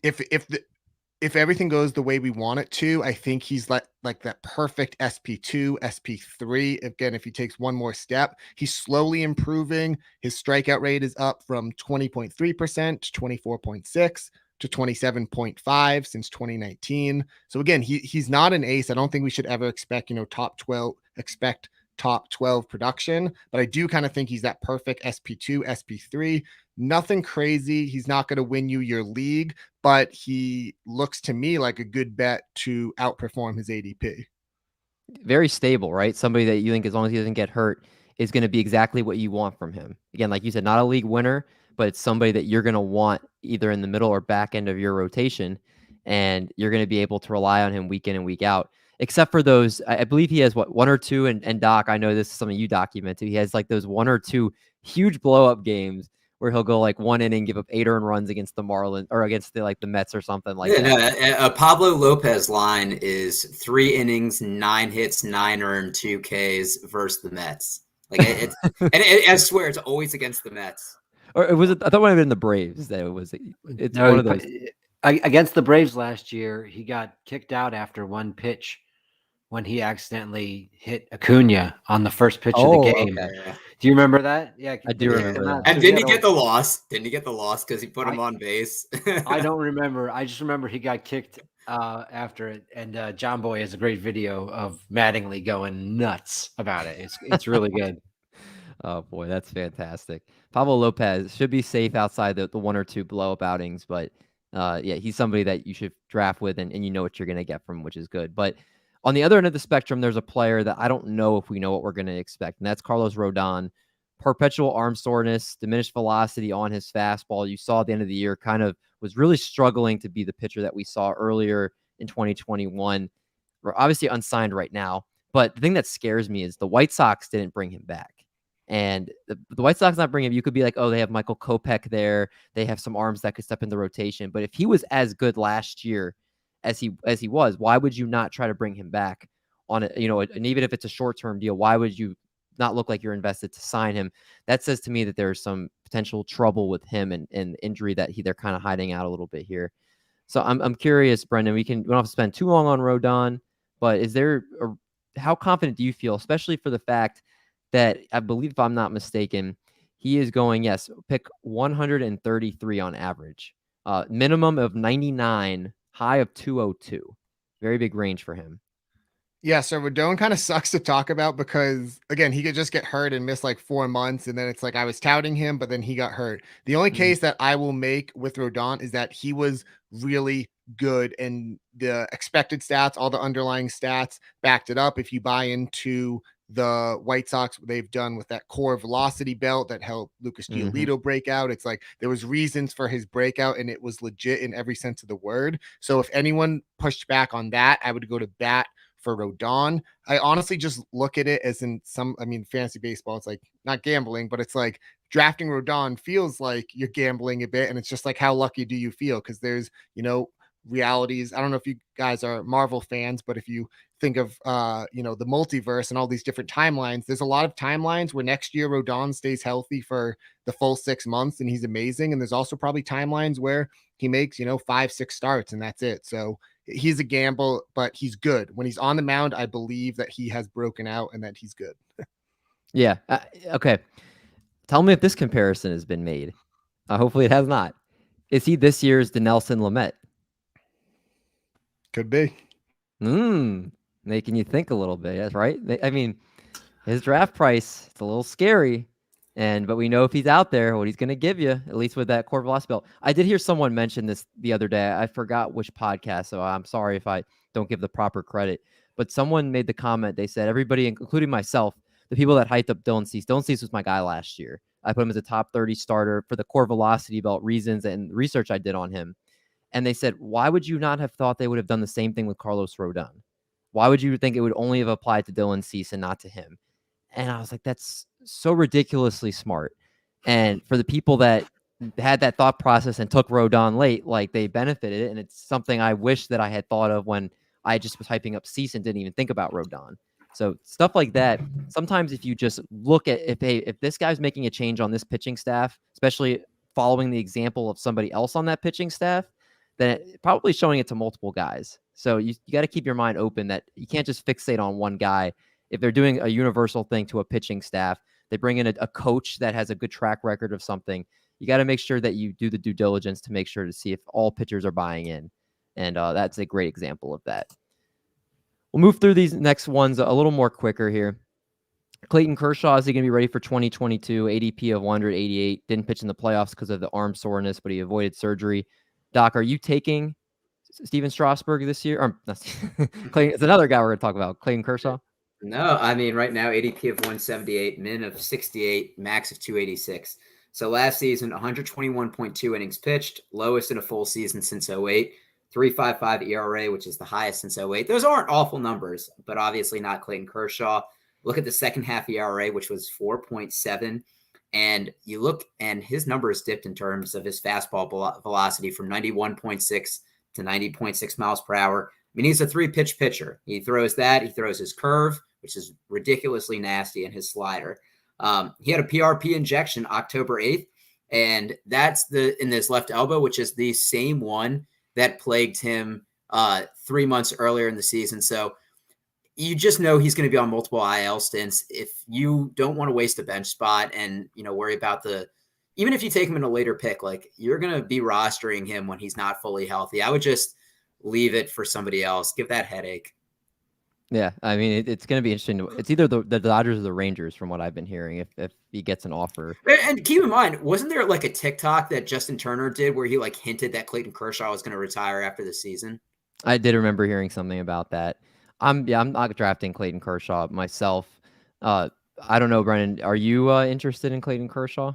if everything goes the way we want it to, I think he's like that perfect SP2, SP3. Again, if he takes one more step, he's slowly improving. His strikeout rate is up from 20.3% to 24.6 to 27.5 since 2019. So again, he's not an ace. I don't think we should ever expect, top 12 production, but I do kind of think he's that perfect SP2, SP3. Nothing crazy. He's not going to win you your league, but he looks to me like a good bet to outperform his ADP. Very stable, right? Somebody that you think, as long as he doesn't get hurt, is going to be exactly what you want from him. Again, like you said, not a league winner, but it's somebody that you're going to want either in the middle or back end of your rotation, and you're going to be able to rely on him week in and week out. Except for those, I believe he has 1 or 2, and Doc, I know this is something you documented. He has those 1 or 2 huge blow up games where he'll go 1 inning, give up 8 earned runs against the Marlins or against the Mets or something like that. No, a Pablo Lopez line is 3 innings, 9 hits, 9 earned, 2 Ks versus the Mets. Like I swear it's always against the Mets. Or was it? I thought it might have been the Braves. That it was. It's No, one of those. Against the Braves last year, he got kicked out after one pitch when he accidentally hit Acuna on the first pitch of the game. Okay. Do you remember that? Yeah, I do remember that. And didn't he get the loss? Didn't he get the loss because he put him on base? I don't remember. I just remember he got kicked after it, and John Boy has a great video of Mattingly going nuts about it. It's really good. Oh boy, that's fantastic. Pablo Lopez should be safe outside the one or two blow up outings, but yeah, he's somebody that you should draft with, and you know what you're going to get from him, which is good. But on the other end of the spectrum, there's a player that I don't know if we know what we're going to expect, and that's Carlos Rodon. Perpetual arm soreness, diminished velocity on his fastball. You saw at the end of the year kind of was really struggling to be the pitcher that we saw earlier in 2021. We're obviously unsigned right now, but the thing that scares me is the White Sox didn't bring him back. And the White Sox not bringing him, you could be like, oh, they have Michael Kopech there. They have some arms that could step in the rotation. But if he was as good last year as he was, why would you not try to bring him back on it? And even if it's a short-term deal, why would you not look like you're invested to sign him? That says to me that there's some potential trouble with him and injury that they're kind of hiding out a little bit here. So I'm curious, Brendan, we don't have to spend too long on Rodon, but how confident do you feel, especially for the fact that I believe, if I'm not mistaken, he is going, pick 133 on average, minimum of 99, high of 202. Very big range for him. Yeah, so Rodon kind of sucks to talk about because, again, he could just get hurt and miss like 4 months. And then it's like I was touting him, but then he got hurt. The only case that I will make with Rodon is that he was really good and the expected stats, all the underlying stats backed it up. If you buy into the White Sox, they've done with that core velocity belt that helped Lucas Giolito break out. It's like there was reasons for his breakout and it was legit in every sense of the word. So if anyone pushed back on that, I would go to bat for Rodon. I honestly just look at it as fantasy baseball, it's like not gambling, but it's like drafting Rodon feels like you're gambling a bit. And it's just like, how lucky do you feel? Because there's, realities. I don't know if you guys are Marvel fans, but if you think of, the multiverse and all these different timelines, there's a lot of timelines where next year Rodon stays healthy for the full 6 months and he's amazing. And there's also probably timelines where he makes, 5-6 starts and that's it. So he's a gamble, but he's good. When he's on the mound, I believe that he has broken out and that he's good. Yeah. Okay. Tell me if this comparison has been made. Hopefully it has not. Is he this year's Dinelson Lamet? Could be. Making you think a little bit. That's right. I mean, his draft price, it's a little scary. But we know if he's out there, what he's going to give you, at least with that core velocity belt. I did hear someone mention this the other day. I forgot which podcast, so I'm sorry if I don't give the proper credit. But someone made the comment. They said, everybody, including myself, the people that hyped up Dylan Cease. Dylan Cease was my guy last year. I put him as a top 30 starter for the core velocity belt reasons and research I did on him. And they said, why would you not have thought they would have done the same thing with Carlos Rodon? Why would you think it would only have applied to Dylan Cease and not to him? And I was like, that's so ridiculously smart. And for the people that had that thought process and took Rodon late, like they benefited. And it's something I wish that I had thought of when I just was hyping up Cease and didn't even think about Rodon. So stuff like that. Sometimes if you just look at if this guy's making a change on this pitching staff, especially following the example of somebody else on that pitching staff, then probably showing it to multiple guys. So you got to keep your mind open that you can't just fixate on one guy. If they're doing a universal thing to a pitching staff, they bring in a coach that has a good track record of something. You got to make sure that you do the due diligence to make sure to see if all pitchers are buying in. And that's a great example of that. We'll move through these next ones a little more quicker here. Clayton Kershaw, is he going to be ready for 2022? ADP of 188. Didn't pitch in the playoffs because of the arm soreness, but he avoided surgery. Doc, are you taking Steven Strasburg this year? Or, Clayton, it's another guy we're going to talk about. Clayton Kershaw? No, I mean, right now, ADP of 178, min of 68, max of 286. So last season, 121.2 innings pitched, lowest in a full season since 08. 3.55 ERA, which is the highest since 08. Those aren't awful numbers, but obviously not Clayton Kershaw. Look at the second half ERA, which was 4.7. And you look, and his numbers dipped in terms of his fastball velocity from 91.6 to 90.6 miles per hour. I mean, he's a 3-pitch pitcher. He throws that. He throws his curve, which is ridiculously nasty, and his slider. He had a PRP injection October 8th, and that's in his left elbow, which is the same one that plagued him 3 months earlier in the season. So you just know he's going to be on multiple IL stints. If you don't want to waste a bench spot and, worry about even if you take him in a later pick, like you're going to be rostering him when he's not fully healthy. I would just leave it for somebody else. Give that headache. Yeah, I mean, it's going to be interesting. It's either the Dodgers or the Rangers, from what I've been hearing, if he gets an offer. And keep in mind, wasn't there like a TikTok that Justin Turner did where he like hinted that Clayton Kershaw was going to retire after the season? I did remember hearing something about that. I'm not drafting Clayton Kershaw myself. I don't know, Brennan. Are you interested in Clayton Kershaw?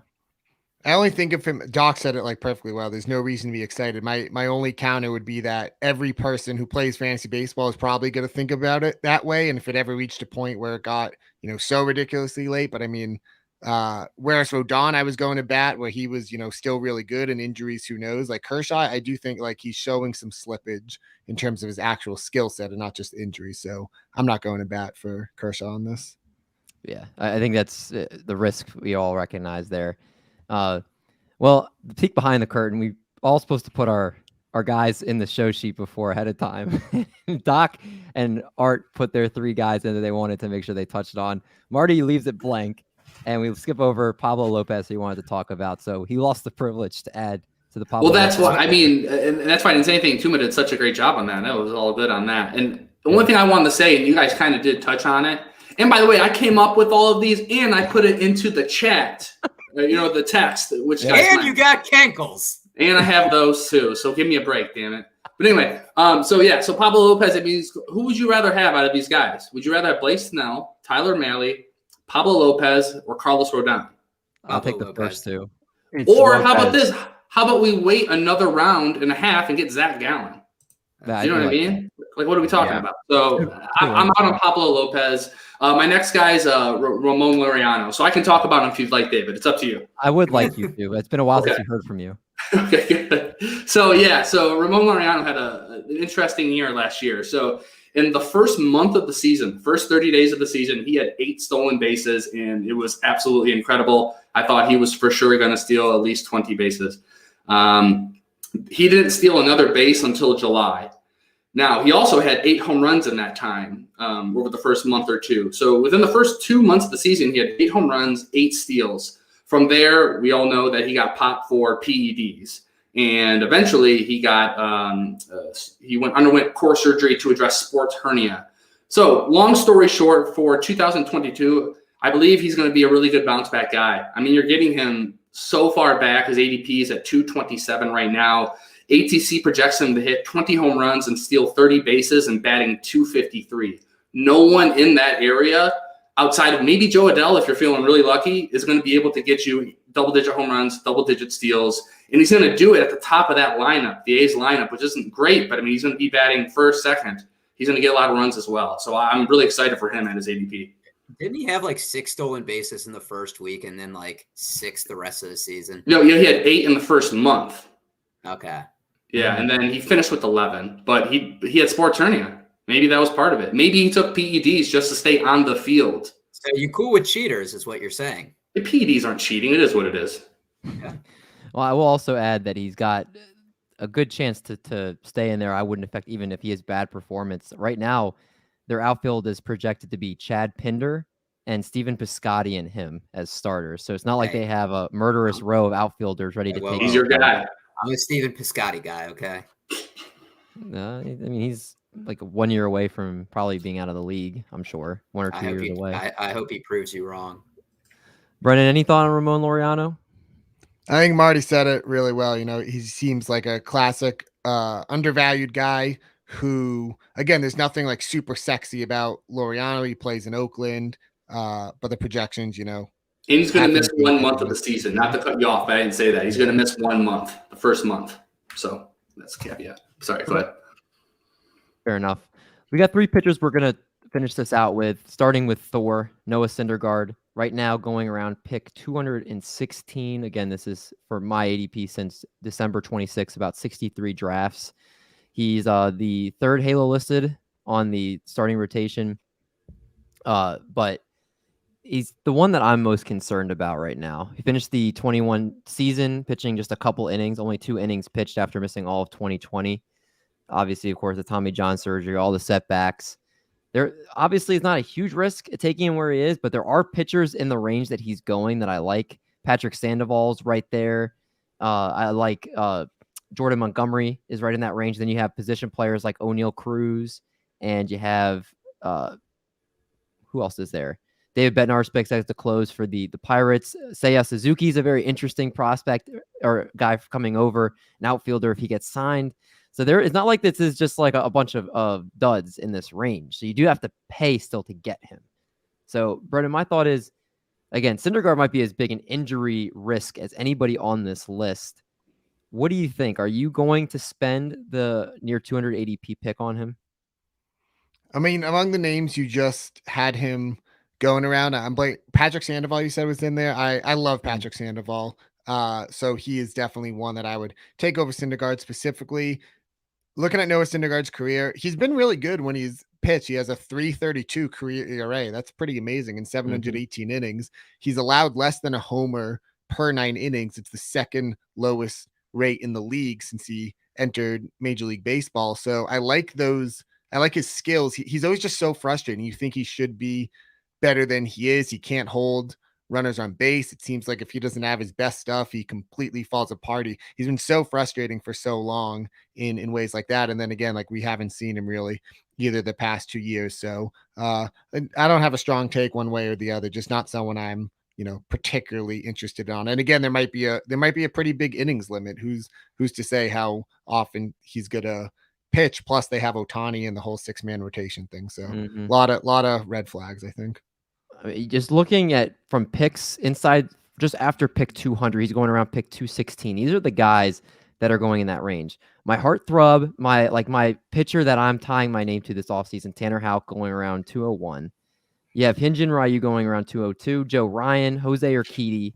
I only think of him. Doc said it like perfectly well. There's no reason to be excited. My only counter would be that every person who plays fantasy baseball is probably going to think about it that way. And if it ever reached a point where it got, so ridiculously late, but I mean, whereas Rodon, I was going to bat where he was, still really good, and injuries, who knows? Like Kershaw, I do think like he's showing some slippage in terms of his actual skill set and not just injuries. So I'm not going to bat for Kershaw on this. Yeah, I think that's the risk we all recognize there. Well, the peek behind the curtain, we all supposed to put our guys in the show sheet before ahead of time. Doc and Art put their 3 guys in that they wanted to make sure they touched on. Marty leaves it blank, and we skip over Pablo Lopez, who he wanted to talk about. So he lost the privilege to add to the Pablo. Well, that's Lopez. why, I mean, and that's why I didn't say anything. Tuma did such a great job on that. That was all good on that. And the one thing I wanted to say, and you guys kind of did touch on it. And by the way, I came up with all of these, and I put it into the chat. The text, which and you got Kenkles, and I have those too. So give me a break, damn it. But anyway, so Pablo Lopez. I mean, who would you rather have out of these guys? Would you rather have Blake Snell, Tyler Mahle, Pablo Lopez, or Carlos Rodon? I'll take the first 2. Or how about this? How about we wait another round and a half and get Zach Gallen? You know what I mean? Like, what are we talking about? So I'm out on Pablo Lopez. My next guy is Ramon Laureano. So I can talk about him if you'd like, David. It's up to you. I would like you to. It's been a while since we've heard from you. Okay, good. So Ramon Laureano had an interesting year last year. So in the first month of the season, first 30 days of the season, he had 8 stolen bases, and it was absolutely incredible. I thought he was for sure going to steal at least 20 bases. He didn't steal another base until July. Now, he also had 8 home runs in that time over the first month or two. So within the first 2 months of the season, he had 8 home runs, 8 steals. From there, we all know that he got popped for PEDs. And eventually he underwent core surgery to address sports hernia. So long story short, for 2022, I believe he's going to be a really good bounce back guy. I mean, you're getting him so far back. His ADP is at 227 right now. ATC projects him to hit 20 home runs and steal 30 bases and batting 253. No one in that area, outside of maybe Joe Adell, if you're feeling really lucky, is going to be able to get you double-digit home runs, double-digit steals. And he's going to do it at the top of that lineup, the A's lineup, which isn't great, but I mean, he's going to be batting first, second. He's going to get a lot of runs as well. So I'm really excited for him at his ADP. Didn't he have like 6 stolen bases in the first week and then like 6 the rest of the season? No, he had 8 in the first month. Okay. Yeah, and then he finished with 11, but he had sports hernia. Maybe that was part of it. Maybe he took PEDs just to stay on the field. So you cool with cheaters is what you're saying. The PEDs aren't cheating. It is what it is. Yeah. Well, I will also add that he's got a good chance to stay in there. I wouldn't affect even if he has bad performance. Right now, their outfield is projected to be Chad Pinder and Steven Piscotty and him as starters. So it's not like they have a murderous row of outfielders ready to take. He's your guy. I'm a Steven Piscotty guy, okay? No, I mean, he's like 1 year away from probably being out of the league, I'm sure. 1 or 2 years away. I hope he proves you wrong. Brennan, any thought on Ramon Laureano? I think Marty said it really well. He seems like a classic undervalued guy who, again, there's nothing like super sexy about Liriano. He plays in Oakland, but the projections, And he's going to miss 1 month of the season. Not to cut you off, but I didn't say that. He's going to miss 1 month, the first month. So that's a caveat. Sorry, go ahead. Fair enough. We got 3 pitchers we're going to finish this out with, starting with Thor, Noah Syndergaard. Right now going around pick 216. Again, this is for my ADP since December 26, about 63 drafts. He's the 3rd Halo listed on the starting rotation. But he's the one that I'm most concerned about right now. He finished the 21 season pitching just a couple innings, only 2 innings pitched after missing all of 2020. Obviously, of course, the Tommy John surgery, all the setbacks. There obviously it's not a huge risk at taking him where he is, but there are pitchers in the range that he's going that I like. Patrick Sandoval's right there. I like Jordan Montgomery is right in that range. Then you have position players like O'Neal Cruz, and you have who else is there? David Bednar's picks at the close for the Pirates. Seiya Suzuki is a very interesting prospect or guy coming over, an outfielder if he gets signed. So it's not like this is just like a bunch of duds in this range. So you do have to pay still to get him. So Brendan, my thought is, again, Syndergaard might be as big an injury risk as anybody on this list. What do you think? Are you going to spend the near 200 ADP pick on him? I mean, among the names you just had him going around, I'm like Patrick Sandoval. You said was in there. I love Patrick Sandoval. So he is definitely one that I would take over Syndergaard specifically. Looking at Noah Syndergaard's career, he's been really good when he's pitched. He has a 3.32 career ERA. That's pretty amazing in 718 innings. He's allowed less than a homer per 9 innings. It's the second lowest rate in the league since he entered Major League Baseball. So I like those. I like his skills. He's always just so frustrating. You think he should be better than he is. He can't hold runners on base. It seems like if he doesn't have his best stuff, he completely falls apart. He's been so frustrating for so long in ways like that. And then again, like we haven't seen him really either the past 2 years. So I don't have a strong take one way or the other, just not someone I'm, particularly interested on. And again, there might be a pretty big innings limit. Who's to say how often he's going to pitch? Plus they have Ohtani and the whole 6-man rotation thing. So a lot of red flags, I think. I mean, just looking at from picks inside, just after pick 200, he's going around pick 216. These are the guys that are going in that range. My heartthrob, my pitcher that I'm tying my name to this offseason, Tanner Houck, going around 201. You have Hyun-Jin Ryu going around 202, Joe Ryan, Jose Urquidy,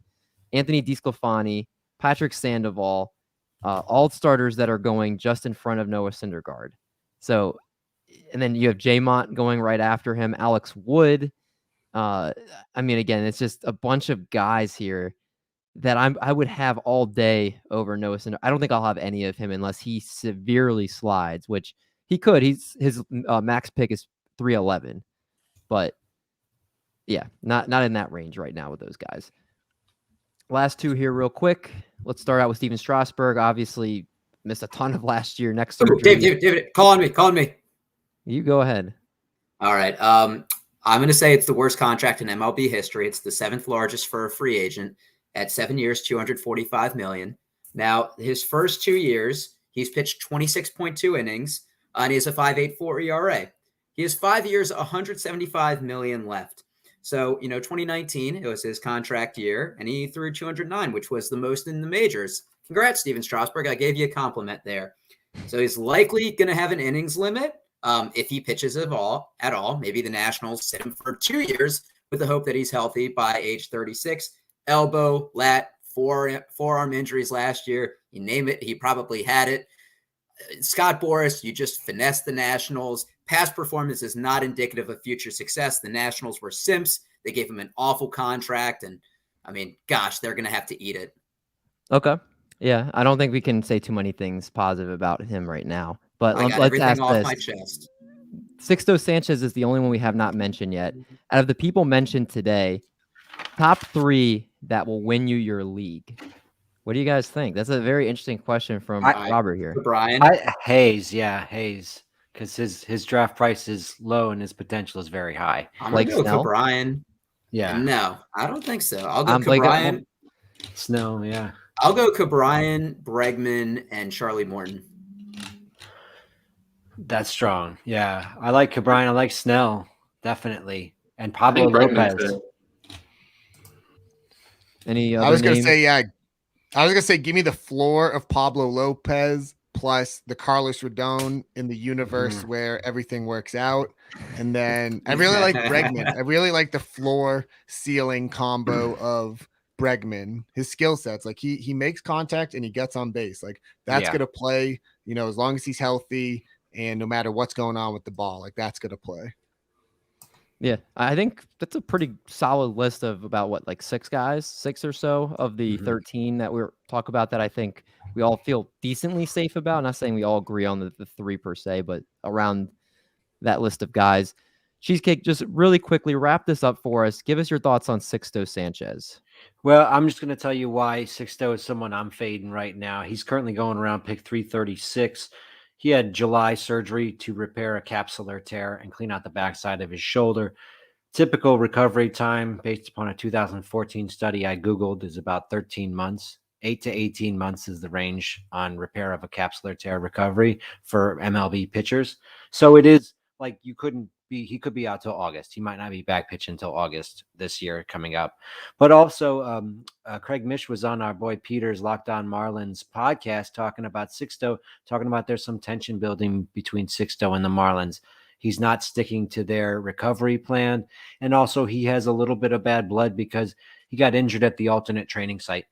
Anthony DeSclafani, Patrick Sandoval, all starters that are going just in front of Noah Syndergaard. So, and then you have J-Mont going right after him, Alex Wood. I mean, again, it's just a bunch of guys here that I would have all day over Noah Syndergaard. I don't think I'll have any of him unless he severely slides, which he could. His max pick is 311, but yeah, not in that range right now with those guys. Last two here real quick. Let's start out with Steven Strasburg. Obviously missed a ton of last year. Next surgery. David, call on me. You go ahead. All right. I'm going to say it's the worst contract in MLB history. It's the 7th largest for a free agent at 7 years, $245 million. Now, his first 2 years, he's pitched 26.2 innings, and he has a 5.84 ERA. He has 5 years, $175 million left. So, 2019, it was his contract year, and he threw 209, which was the most in the majors. Congrats, Steven Strasburg. I gave you a compliment there. So he's likely going to have an innings limit. If he pitches at all, maybe the Nationals sit him for 2 years with the hope that he's healthy by age 36. Elbow, lat, forearm injuries last year. You name it, he probably had it. Scott Boras, you just finessed the Nationals. Past performance is not indicative of future success. The Nationals were simps. They gave him an awful contract. And, I mean, gosh, they're going to have to eat it. Okay. Yeah, I don't think we can say too many things positive about him right now. But I got let's everything ask off this. my chest. Sixto Sanchez is the only one we have not mentioned yet. Out of the people mentioned today, top 3 that will win you your league. What do you guys think? That's a very interesting question from Robert here. Brian. Hayes, because his draft price is low and his potential is very high. I'm going to go Snell? for Brian. Yeah. No, I don't think so. I'll go Blake, Brian. Snell, yeah. I'll go Brian, Bregman, and Charlie Morton. That's strong. Yeah. I like Cabrine. I like Snell. Definitely. And Pablo Lopez. Any other I was going to names? say, I was going to say, give me the floor of Pablo Lopez plus the Carlos Rodon in the universe where everything works out. And then I really like Bregman. I really like the floor ceiling combo of Bregman. His skill sets, like he makes contact and he gets on base. Like that's going to play, as long as he's healthy and no matter what's going on with the ball, like that's going to play. Yeah, I think that's a pretty solid list of about what, like 6 or so of the 13 that we're talk about that I think we all feel decently safe about. I'm not saying we all agree on the 3 per se, but around that list of guys. Cheesecake, just really quickly wrap this up for us. Give us your thoughts on Sixto Sanchez. Well, I'm just going to tell you why Sixto is someone I'm fading right now. He's currently going around pick 336. He had July surgery to repair a capsular tear and clean out the backside of his shoulder. Typical recovery time, based upon a 2014 study I Googled, is about 13 months. 8 to 18 months is the range on repair of a capsular tear recovery for MLB pitchers. So it is like he could be out till August. He might not be back pitching until August this year coming up. But also, Craig Mish was on our boy Peter's Locked On Marlins podcast talking about Sixto, talking about there's some tension building between Sixto and the Marlins. He's not sticking to their recovery plan. And also he has a little bit of bad blood because he got injured at the alternate training site.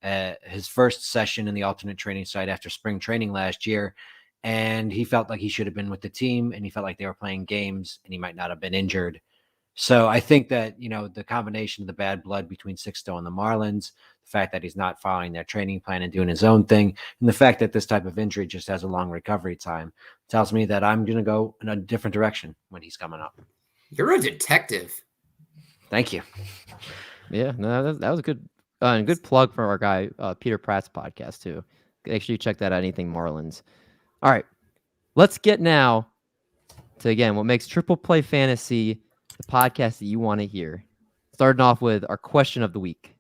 His first session in the alternate training site after spring training last year. And he felt like he should have been with the team, and he felt like they were playing games and he might not have been injured. So I think that, the combination of the bad blood between Sixto and the Marlins, the fact that he's not following their training plan and doing his own thing, and the fact that this type of injury just has a long recovery time tells me that I'm going to go in a different direction when he's coming up. You're a detective. Thank you. Yeah, no, that was a good plug for our guy, Peter Pratt's podcast too. Make sure you check that out, Anything Marlins. All right, let's get now to, again, what makes Triple Play Fantasy the podcast that you want to hear. Starting off with our question of the week.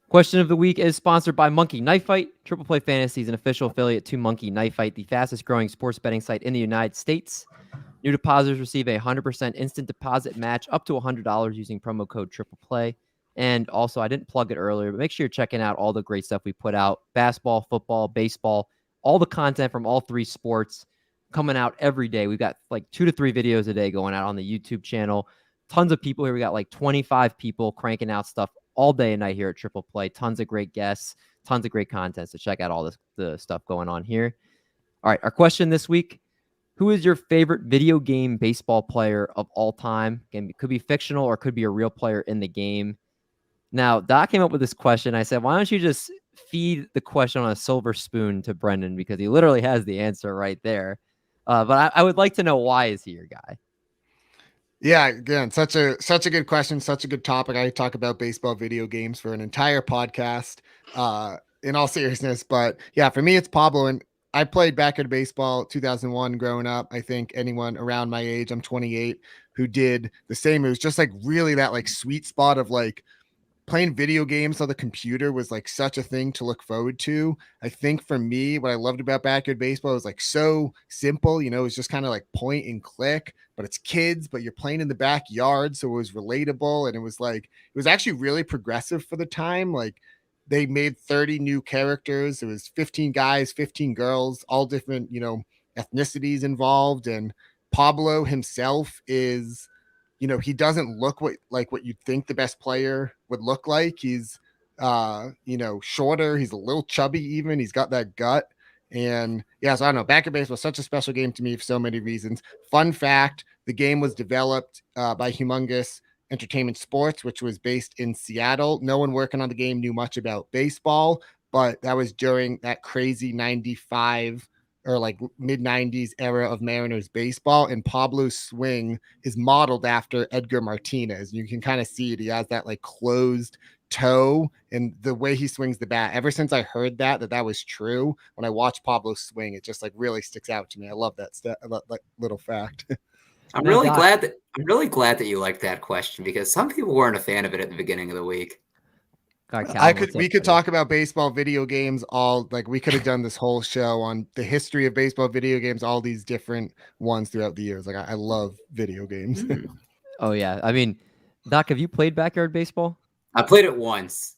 Question of the week is sponsored by Monkey Knife Fight. Triple Play Fantasy is an official affiliate to Monkey Knife Fight, the fastest growing sports betting site in the United States. New depositors receive a 100% instant deposit match up to $100 using promo code Triple Play. And also, I didn't plug it earlier, but make sure you're checking out all the great stuff we put out. Basketball, football, baseball, all the content from all 3 sports coming out every day. We've got like 2 to 3 videos a day going out on the YouTube channel. Tons of people here. We got like 25 people cranking out stuff all day and night here at Triple Play. Tons of great guests, tons of great content. So check out all the stuff going on here. All right, our question this week. Who is your favorite video game baseball player of all time? Again, it could be fictional or it could be a real player in the game. Now, Doc came up with this question. I said, why don't you just feed the question on a silver spoon to Brendan, because he literally has the answer right there. But I would like to know, why is he your guy? Yeah, again, such a good question, such a good topic. I talk about baseball video games for an entire podcast, in all seriousness. But yeah, for me, it's Pablo. And I played backyard baseball 2001 growing up. I think anyone around my age, I'm 28, who did the same. It was just like really that like sweet spot of like playing video games on the computer was like such a thing to look forward to. I think for me, what I loved about backyard baseball was like so simple, it was just kind of like point and click, but it's kids, but you're playing in the backyard. So it was relatable. And it was actually really progressive for the time. Like they made 30 new characters. It was 15 guys, 15 girls, all different, ethnicities involved. And Pablo himself is, he doesn't look what you'd think the best player would look like. He's, shorter. He's a little chubby even. He's got that gut. And yeah, so I don't know. Backyard baseball was such a special game to me for so many reasons. Fun fact, the game was developed by Humongous Entertainment Sports, which was based in Seattle. No one working on the game knew much about baseball, but that was during that crazy 95 or like mid 90s era of Mariners baseball. And Pablo's swing is modeled after Edgar Martinez. You can kind of see it. He has that like closed toe and the way he swings the bat. Ever since I heard that was true, when I watch Pablo swing, it just like really sticks out to me. I love that little fact. I'm really glad that you liked that question, because some people weren't a fan of it at the beginning of the week. We could talk about baseball video games we could have done this whole show on the history of baseball video games, all these different ones throughout the years. Like I love video games. Oh yeah. I mean, Doc, have you played backyard baseball? I played it once.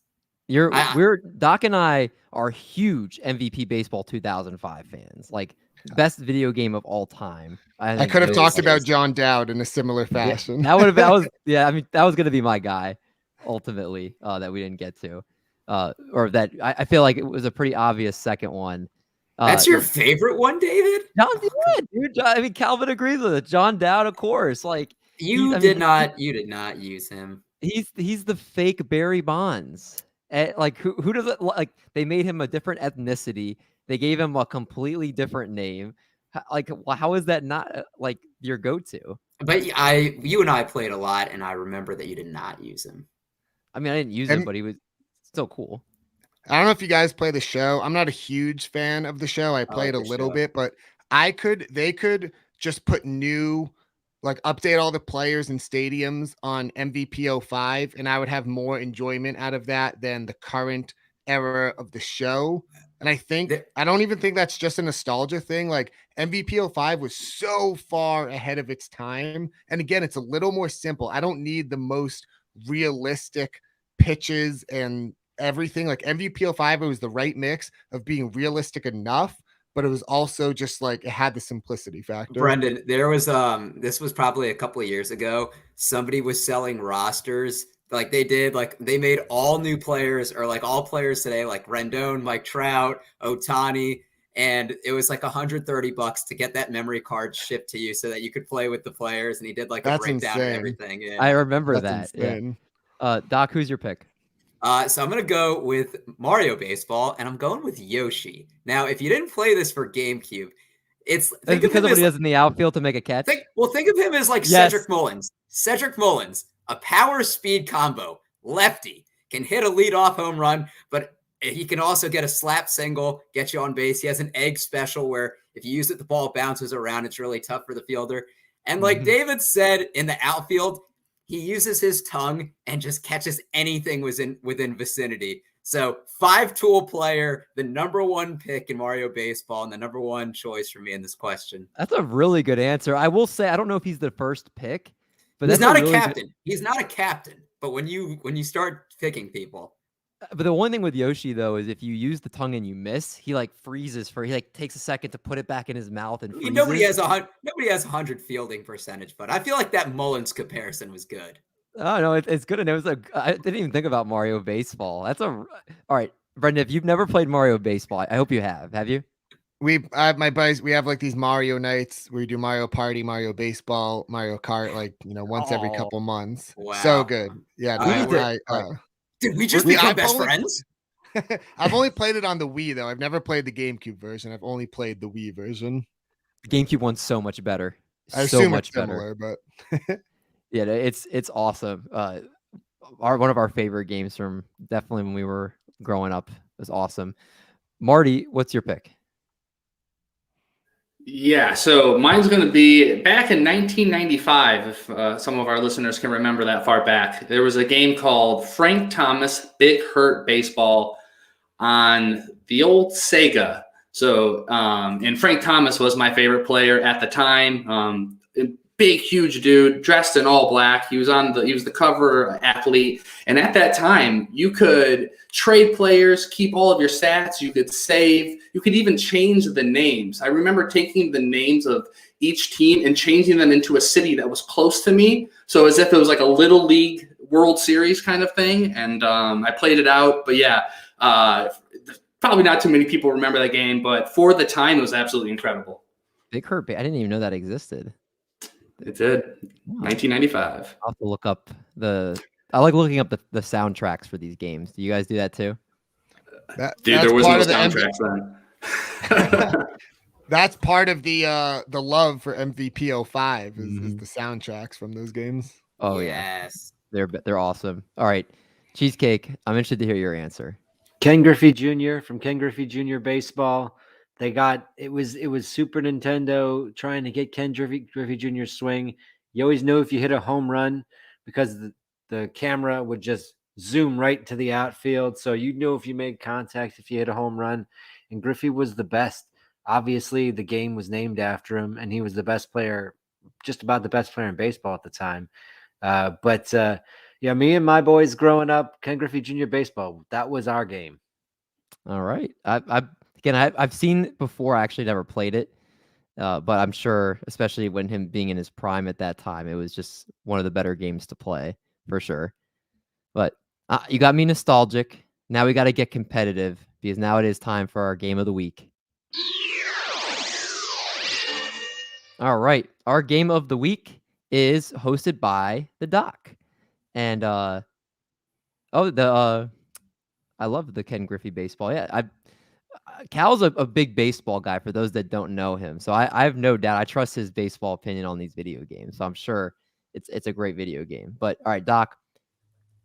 Doc and I are huge MVP Baseball 2005 fans. Like best video game of all time. I could have talked about John Dowd in a similar fashion. Yeah, that was going to be my guy ultimately, that we didn't get to, or that I feel like it was a pretty obvious second one. That's your favorite one, David? John, yeah, dude. I mean, Calvin agrees with it. John Dowd, of course. Like You did not use him. He's the fake Barry Bonds. Like who does it like? They made him a different ethnicity. They gave him a completely different name. How is that not like your go-to? But you and I played a lot, and I remember that you did not use him. I mean, I didn't use him, but he was still cool. I don't know if you guys play the show. I'm not a huge fan of the show. I played a little bit, but they could just put update all the players and stadiums on MVP 05, and I would have more enjoyment out of that than the current era of the show. And I don't even think that's just a nostalgia thing. Like MVP 05 was so far ahead of its time. And again, it's a little more simple. I don't need the most realistic pitches and everything. Like MVP 05, it was the right mix of being realistic enough, but it was also just like it had the simplicity factor. Brendan, there was this was probably a couple of years ago. Somebody was selling rosters like they made all new players or like all players today, like Rendon, Mike Trout, Ohtani, and it was like $130 to get that memory card shipped to you so that you could play with the players. And he did like a breakdown of everything. Yeah. I remember that. Yeah. Doc, who's your pick? So I'm going to go with Mario Baseball, and I'm going with Yoshi. Now, if you didn't play this for GameCube, it's because of what he does in the outfield to make a catch. Think of him as like Cedric Mullins. Cedric Mullins, a power speed combo, lefty, can hit a leadoff home run, but he can also get a slap single, get you on base. He has an egg special where if you use it, the ball bounces around. It's really tough for the fielder. And like David said, in the outfield, he uses his tongue and just catches anything within vicinity. So 5-tool player, the number one pick in Mario Baseball, and the number one choice for me in this question. That's a really good answer. I will say, I don't know if he's the first pick, but he's not a captain. He's not a captain. But when you start picking people. But the one thing with Yoshi though is if you use the tongue and you miss, he like freezes he like takes a second to put it back in his mouth and freezes. Nobody has 100 fielding percentage, but I feel like that Mullins comparison was good. Oh no, it's good. And it was I didn't even think about Mario Baseball. All right, Brendan. If you've never played Mario Baseball, I hope you have. Have you? My buddies, we have like these Mario nights where we do Mario Party, Mario Baseball, Mario Kart, like once every couple months. Wow. So good. Yeah. Did we just become best friends? I've only played it on the Wii though. I've never played the GameCube version. I've only played the Wii version. The GameCube one's so much better. I assume it's similar, but yeah, it's awesome. One of our favorite games from definitely when we were growing up. It was awesome. Marty, what's your pick? Yeah, so mine's going to be back in 1995, if some of our listeners can remember that far back. There was a game called Frank Thomas Big Hurt Baseball on the old Sega. So, and Frank Thomas was my favorite player at the time. Big, huge dude, dressed in all black. He was the cover athlete. And at that time, you could trade players, keep all of your stats. You could save. You could even change the names. I remember taking the names of each team and changing them into a city that was close to me. So as if it was like a little league World Series kind of thing. And I played it out. But yeah, probably not too many people remember that game. But for the time, it was absolutely incredible. Big Hurt. I didn't even know that existed. It did. 1995. I'll have to look up I like looking up the soundtracks for these games. Do you guys do that too? Dude, there was no soundtracks then. That's part of the love for MVP 05 is the soundtracks from those games. Oh yes. They're awesome. All right. Cheesecake, I'm interested to hear your answer. Ken Griffey Jr. from Ken Griffey Jr. Baseball. It was Super Nintendo trying to get Ken Griffey Jr.'s swing. You always know if you hit a home run because the camera would just zoom right to the outfield. So you know if you made contact, if you hit a home run. And Griffey was the best. Obviously, the game was named after him, and he was the best player, just about the best player in baseball at the time. But me and my boys growing up, Ken Griffey Jr. Baseball, that was our game. All right. I've seen it before. I actually never played it, but I'm sure, especially when him being in his prime at that time, it was just one of the better games to play for sure. But you got me nostalgic. Now we got to get competitive because now it is time for our game of the week. All right. Our game of the week is hosted by the Doc. And I love the Ken Griffey baseball. Yeah, Cal's a big baseball guy for those that don't know him. So I have no doubt. I trust his baseball opinion on these video games. So I'm sure it's a great video game. But all right, Doc,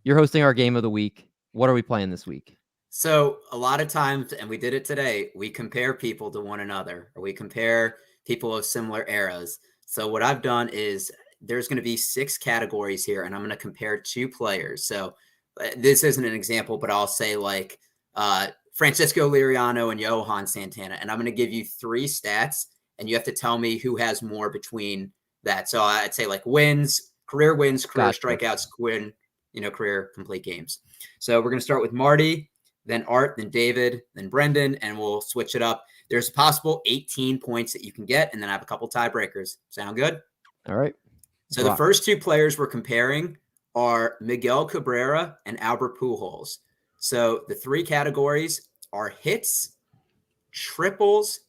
you're hosting our game of the week. What are we playing this week? So a lot of times, and we did it today, we compare people to one another, or we compare people of similar eras. So what I've done is there's going to be 6 categories here, and I'm going to compare 2 players. So this isn't an example, but I'll say like Francisco Liriano and Johan Santana, and I'm going to give you 3 stats, and you have to tell me who has more between that. So I'd say like wins, career strikeouts, career complete games. So we're going to start with Marty, then Art, then David, then Brendan, and we'll switch it up. There's a possible 18 points that you can get, and then I have a couple tiebreakers. Sound good? All right. So the first 2 players we're comparing are Miguel Cabrera and Albert Pujols. So the 3 categories are hits, triples,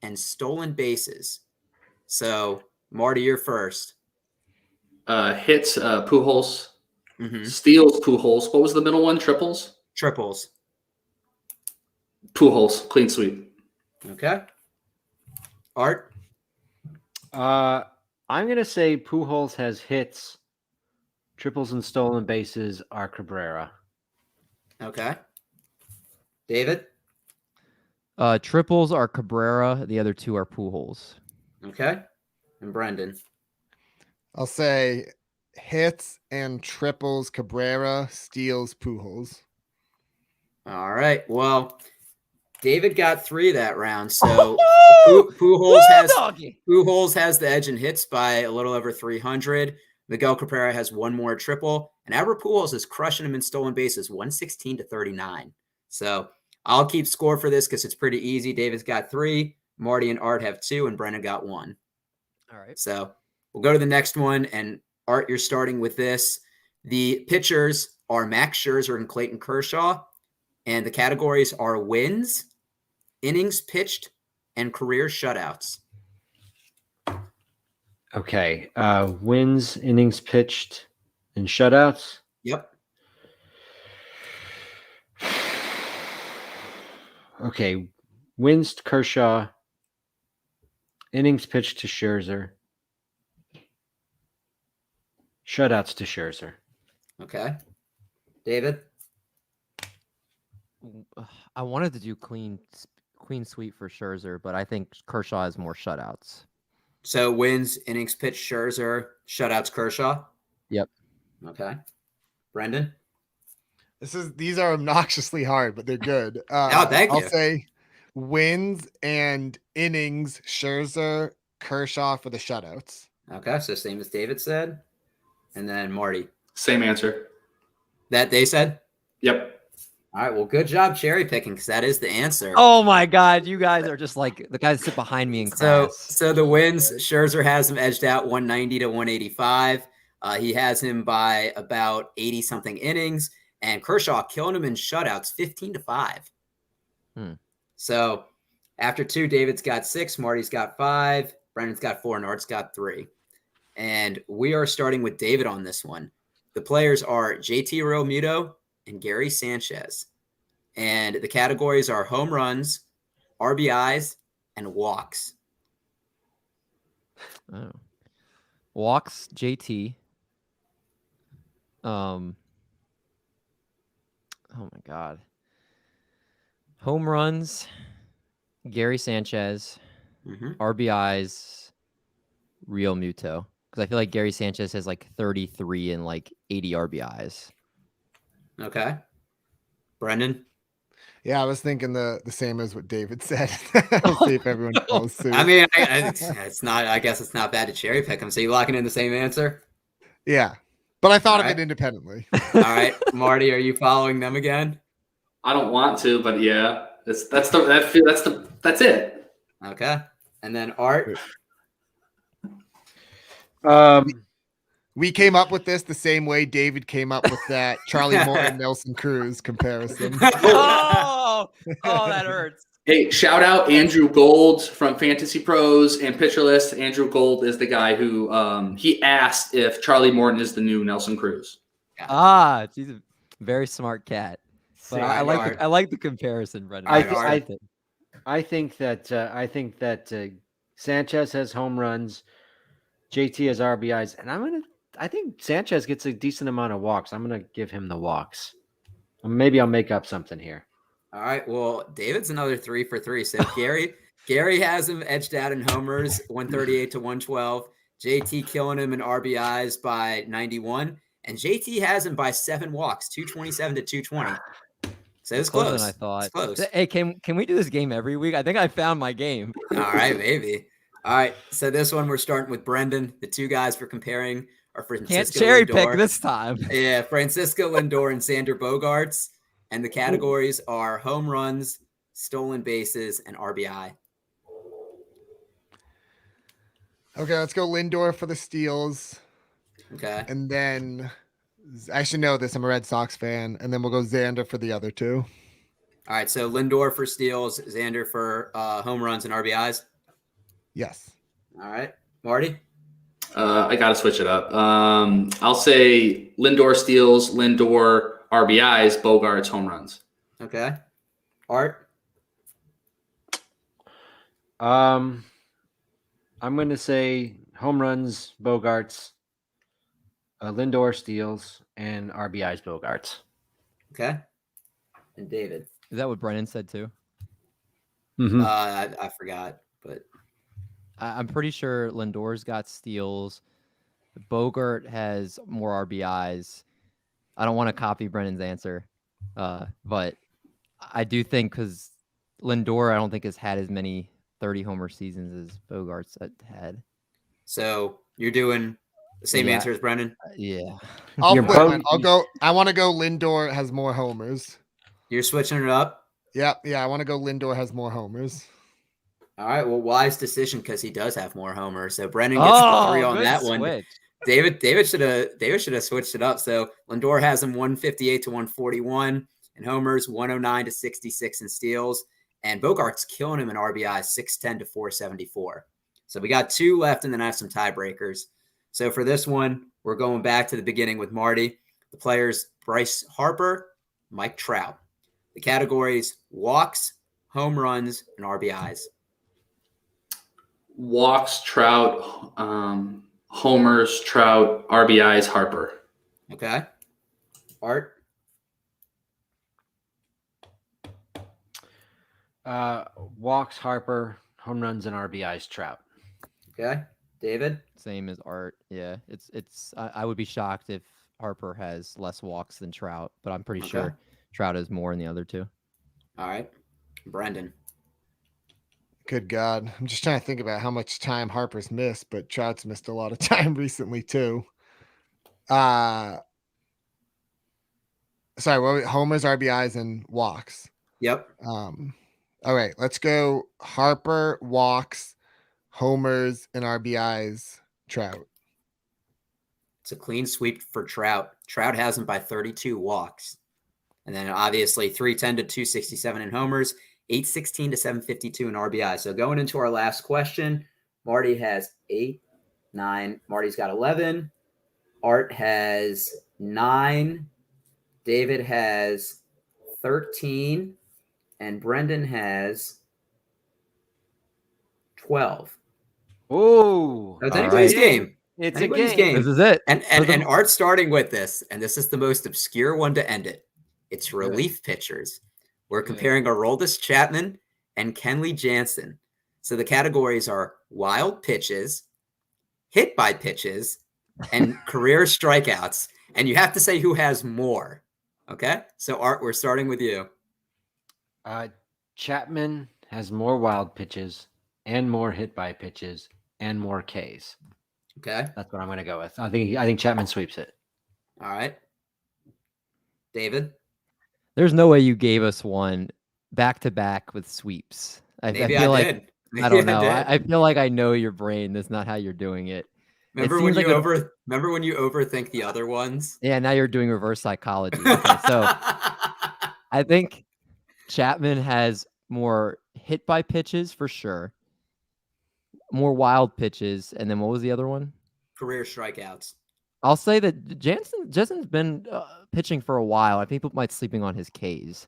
and stolen bases. So Marty, you're first. Hits, Pujols. Steals, Pujols. What was the middle one? Triples? Triples. Pujols. Clean sweep. Okay. Art? I'm going to say Pujols has hits. Triples and stolen bases are Cabrera. Okay. David? Triples are Cabrera. The other 2 are Pujols. Okay. And Brendan? I'll say hits and triples Cabrera, steals Pujols. All right. Well, David got 3 that round, so Pujols has the edge in hits by a little over 300. Miguel Cabrera has 1 more triple, and Albert Pujols is crushing him in stolen bases, 116-39. So I'll keep score for this because it's pretty easy. David's got 3, Marty and Art have 2, and Brendan got 1. All right. So we'll go to the next one, and Art, you're starting with this. The pitchers are Max Scherzer and Clayton Kershaw, and the categories are wins, innings pitched, and career shutouts. Okay. Wins, innings pitched, and shutouts? Yep. Okay. Wins to Kershaw. Innings pitched to Scherzer. Shutouts to Scherzer. Okay. David? I wanted to do clean sweep for Scherzer, but I think Kershaw has more shutouts. So wins, innings pitched, Scherzer, shutouts, Kershaw? Yep. Okay. Brendan? These are obnoxiously hard, but they're good. Thank you. I'll say wins and innings, Scherzer, Kershaw for the shutouts. Okay, so same as David said. And then Marty. Same answer. That they said? Yep. All right, well, good job cherry picking because that is the answer. Oh my God, you guys are just like the guys that sit behind me in class. So the wins, Scherzer has him edged out 190-185. He has him by about 80-something innings, and Kershaw killing him in shutouts 15-5. So after 2, David's got 6, Marty's got 5, Brendan's got 4, and Art's got 3. And we are starting with David on this one. The players are JT Realmuto and Gary Sanchez. And the categories are home runs, RBIs, and walks. Oh. Walks, JT. Oh my God. Home runs, Gary Sanchez. RBIs, Realmuto. Because I feel like Gary Sanchez has like 33 and like 80 RBIs. Okay. Brendan? Yeah, I was thinking the same as what David said. I'll see if everyone follows suit. I mean, it's not. I guess it's not bad to cherry pick them. So you locking in the same answer? Yeah, but I thought of it independently. All right, Marty, are you following them again? I don't want to, but yeah, that's it. Okay, and then Art. We came up with this the same way David came up with that Charlie Morton, Nelson Cruz comparison. Oh, that hurts. Hey, shout out Andrew Gold from Fantasy Pros and Pitcher List. Andrew Gold is the guy who he asked if Charlie Morton is the new Nelson Cruz. Ah, she's a very smart cat. But I Alright, like Art. I like the comparison, Brendan. Alright, respect Art. it. I think that Sanchez has home runs, JT has RBIs, and I think Sanchez gets a decent amount of walks. I'm gonna give him the walks. Maybe I'll make up something here. All right. Well, David's another 3 for 3. So Gary has him edged out in homers, 138 to 112. JT killing him in RBIs by 91, and JT has him by 7 walks, 227 to 220. So it's Closer close. than I thought. It's close. Hey, can we do this game every week? I think I found my game. All right, maybe. All right. So this one we're starting with Brendan. The two guys we're comparing are Francisco Can't cherry Lindor. pick this time. Yeah, Francisco Lindor and Xander Bogaerts. And the categories are home runs, stolen bases, and RBI. Okay, let's go Lindor for the steals. Okay. And then I should know this. I'm a Red Sox fan. And then we'll go Xander for the other two. All right. So Lindor for steals, Xander for home runs and RBIs. Yes. All right. Marty? I got to switch it up. I'll say Lindor steals, Lindor RBIs, Bogarts home runs. Okay. Art? I'm going to say home runs, Bogarts, Lindor steals, and RBIs, Bogarts. Okay. And David? Is that what Brennan said too? Mm-hmm. I forgot, but I'm pretty sure Lindor's got steals. Bogart has more RBIs. I don't want to copy Brennan's answer, but I do think because Lindor, I don't think has had as many 30 homer seasons as Bogart's had. so you're doing the same answer as Brendan? Yeah. I'll You're flip probably- it. I want to go Lindor has more homers. You're switching it up? Yeah. I want to go Lindor has more homers. All right. Well, wise decision because he does have more homers. So Brendan gets the 3 on good that one. switch. David should have switched it up. So Lindor has him 158 to 141 in homers, 109 to 66 in steals, and Bogart's killing him in RBI, 610 to 474. So we got 2 left, and then I have some tiebreakers. So for this one, we're going back to the beginning with Marty. The players: Bryce Harper, Mike Trout. The categories: walks, home runs, and RBIs. Walks, Trout, homers, Trout, RBIs, Harper. Okay. Art? Walks, Harper, home runs, and RBIs, Trout. Okay. David? Same as Art. Yeah. I would be shocked if Harper has less walks than Trout, but I'm pretty sure Trout has more in the other two. All right. Brendan? Good God. I'm just trying to think about how much time Harper's missed, but Trout's missed a lot of time recently too. Sorry, homers, RBIs, and walks. Yep. All right, let's go Harper, walks, homers, and RBIs, Trout. It's a clean sweep for Trout. Trout has him by 32 walks. And then obviously 310 to 267 in homers, 816 to 752 in RBI. So going into our last question, Marty has 8, 9. Marty's got 11. Art has 9. David has 13. And Brendan has 12. Oh, So it's All anybody's right. game. it's Anybody's a game. This is it. And Art's starting with this, and this is the most obscure one to end it. It's relief pitchers. We're comparing Aroldis Chapman and Kenley Jansen. So the categories are wild pitches, hit by pitches, and career strikeouts. And you have to say who has more. Okay? So Art, we're starting with you. Chapman has more wild pitches and more hit by pitches and more Ks. Okay? That's what I'm going to go with. I think Chapman sweeps it. All right. David? There's no way you gave us one back to back with sweeps. I Maybe feel I like did. I don't know. did. I feel like I know your brain. That's not how you're doing it. Remember It when seems you like remember when you overthink the other ones? Yeah, now you're doing reverse psychology. Okay, so I think Chapman has more hit by pitches for sure. More wild pitches, and then what was the other one? Career strikeouts. I'll say that Jensen's been pitching for a while. I think people might be sleeping on his Ks.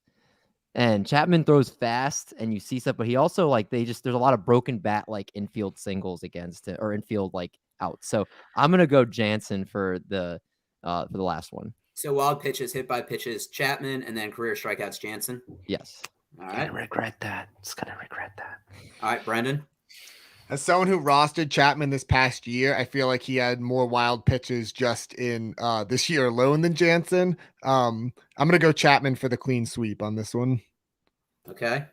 And Chapman throws fast, and you see stuff, but he also there's a lot of broken bat infield singles against it, or infield outs. So I'm gonna go Jansen for the last one. So wild pitches, hit by pitches, Chapman, and then career strikeouts, Jansen. Yes. All Gonna right. regret that. It's gonna regret that. All right, Brendan. As someone who rostered Chapman this past year, I feel like he had more wild pitches just in this year alone than Jansen. I'm going to go Chapman for the clean sweep on this one. Okay.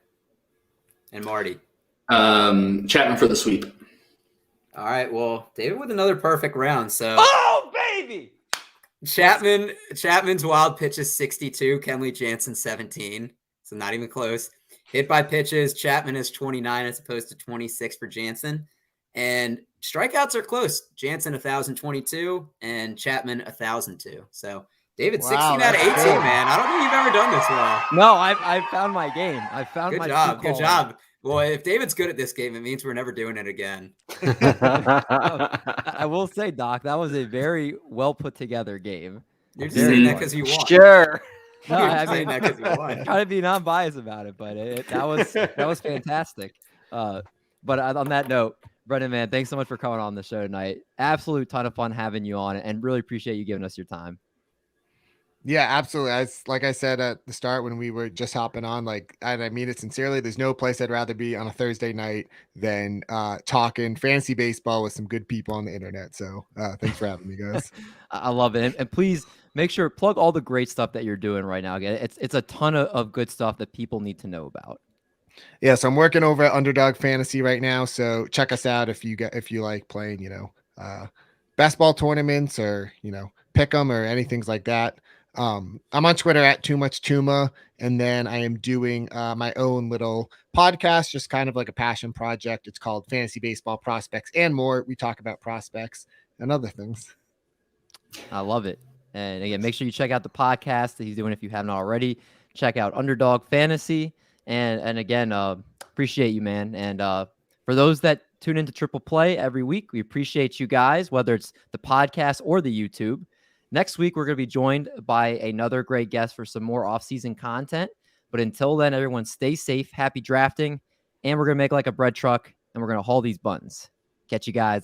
And Marty. Chapman for the sweep. All right. Well, David with another perfect round. So Oh, baby! Chapman's wild pitches 62, Kenley Jansen 17. So not even close. Hit by pitches, Chapman is 29 as opposed to 26 for Jansen. And strikeouts are close. Jansen 1,022 and Chapman 1,002. So David, Wow, 16 out of 18, that's good. man. I don't think you've ever done this well. No, I found my game. I found Good my job. true Good calling. job. Well, if David's good at this game, it means we're never doing it again. I will say, Doc, that was a very well put together game. You're just Very saying that fun. because you won. Sure. No, You're I just saying mean, that 'cause you won. trying to be non-biased about it, but that was fantastic. But on that note, Brendan, man, thanks so much for coming on the show tonight. Absolute ton of fun having you on, and really appreciate you giving us your time. Yeah, absolutely. Like I said at the start when we were just hopping on, and I mean it sincerely, there's no place I'd rather be on a Thursday night than talking fantasy baseball with some good people on the internet. So thanks for having me, guys. I love it. And please make sure plug all the great stuff that you're doing right now. Again, it's a ton of good stuff that people need to know about. Yeah, so I'm working over at Underdog Fantasy right now. So check us out if you like playing, best ball tournaments or, pick 'em or anything like that. I'm on Twitter at Too Much Tuma, and then I am doing my own little podcast, just kind of like a passion project. It's called Fantasy Baseball Prospects and More. We talk about prospects and other things. I love it. And again, make sure you check out the podcast that he's doing if you haven't already. Check out Underdog Fantasy. And again, appreciate you, man. And for those that tune into Triple Play every week, we appreciate you guys, whether it's the podcast or the YouTube. Next week, we're going to be joined by another great guest for some more off-season content. But until then, everyone stay safe, happy drafting, and we're going to make like a bread truck, and we're going to haul these buns. Catch you guys in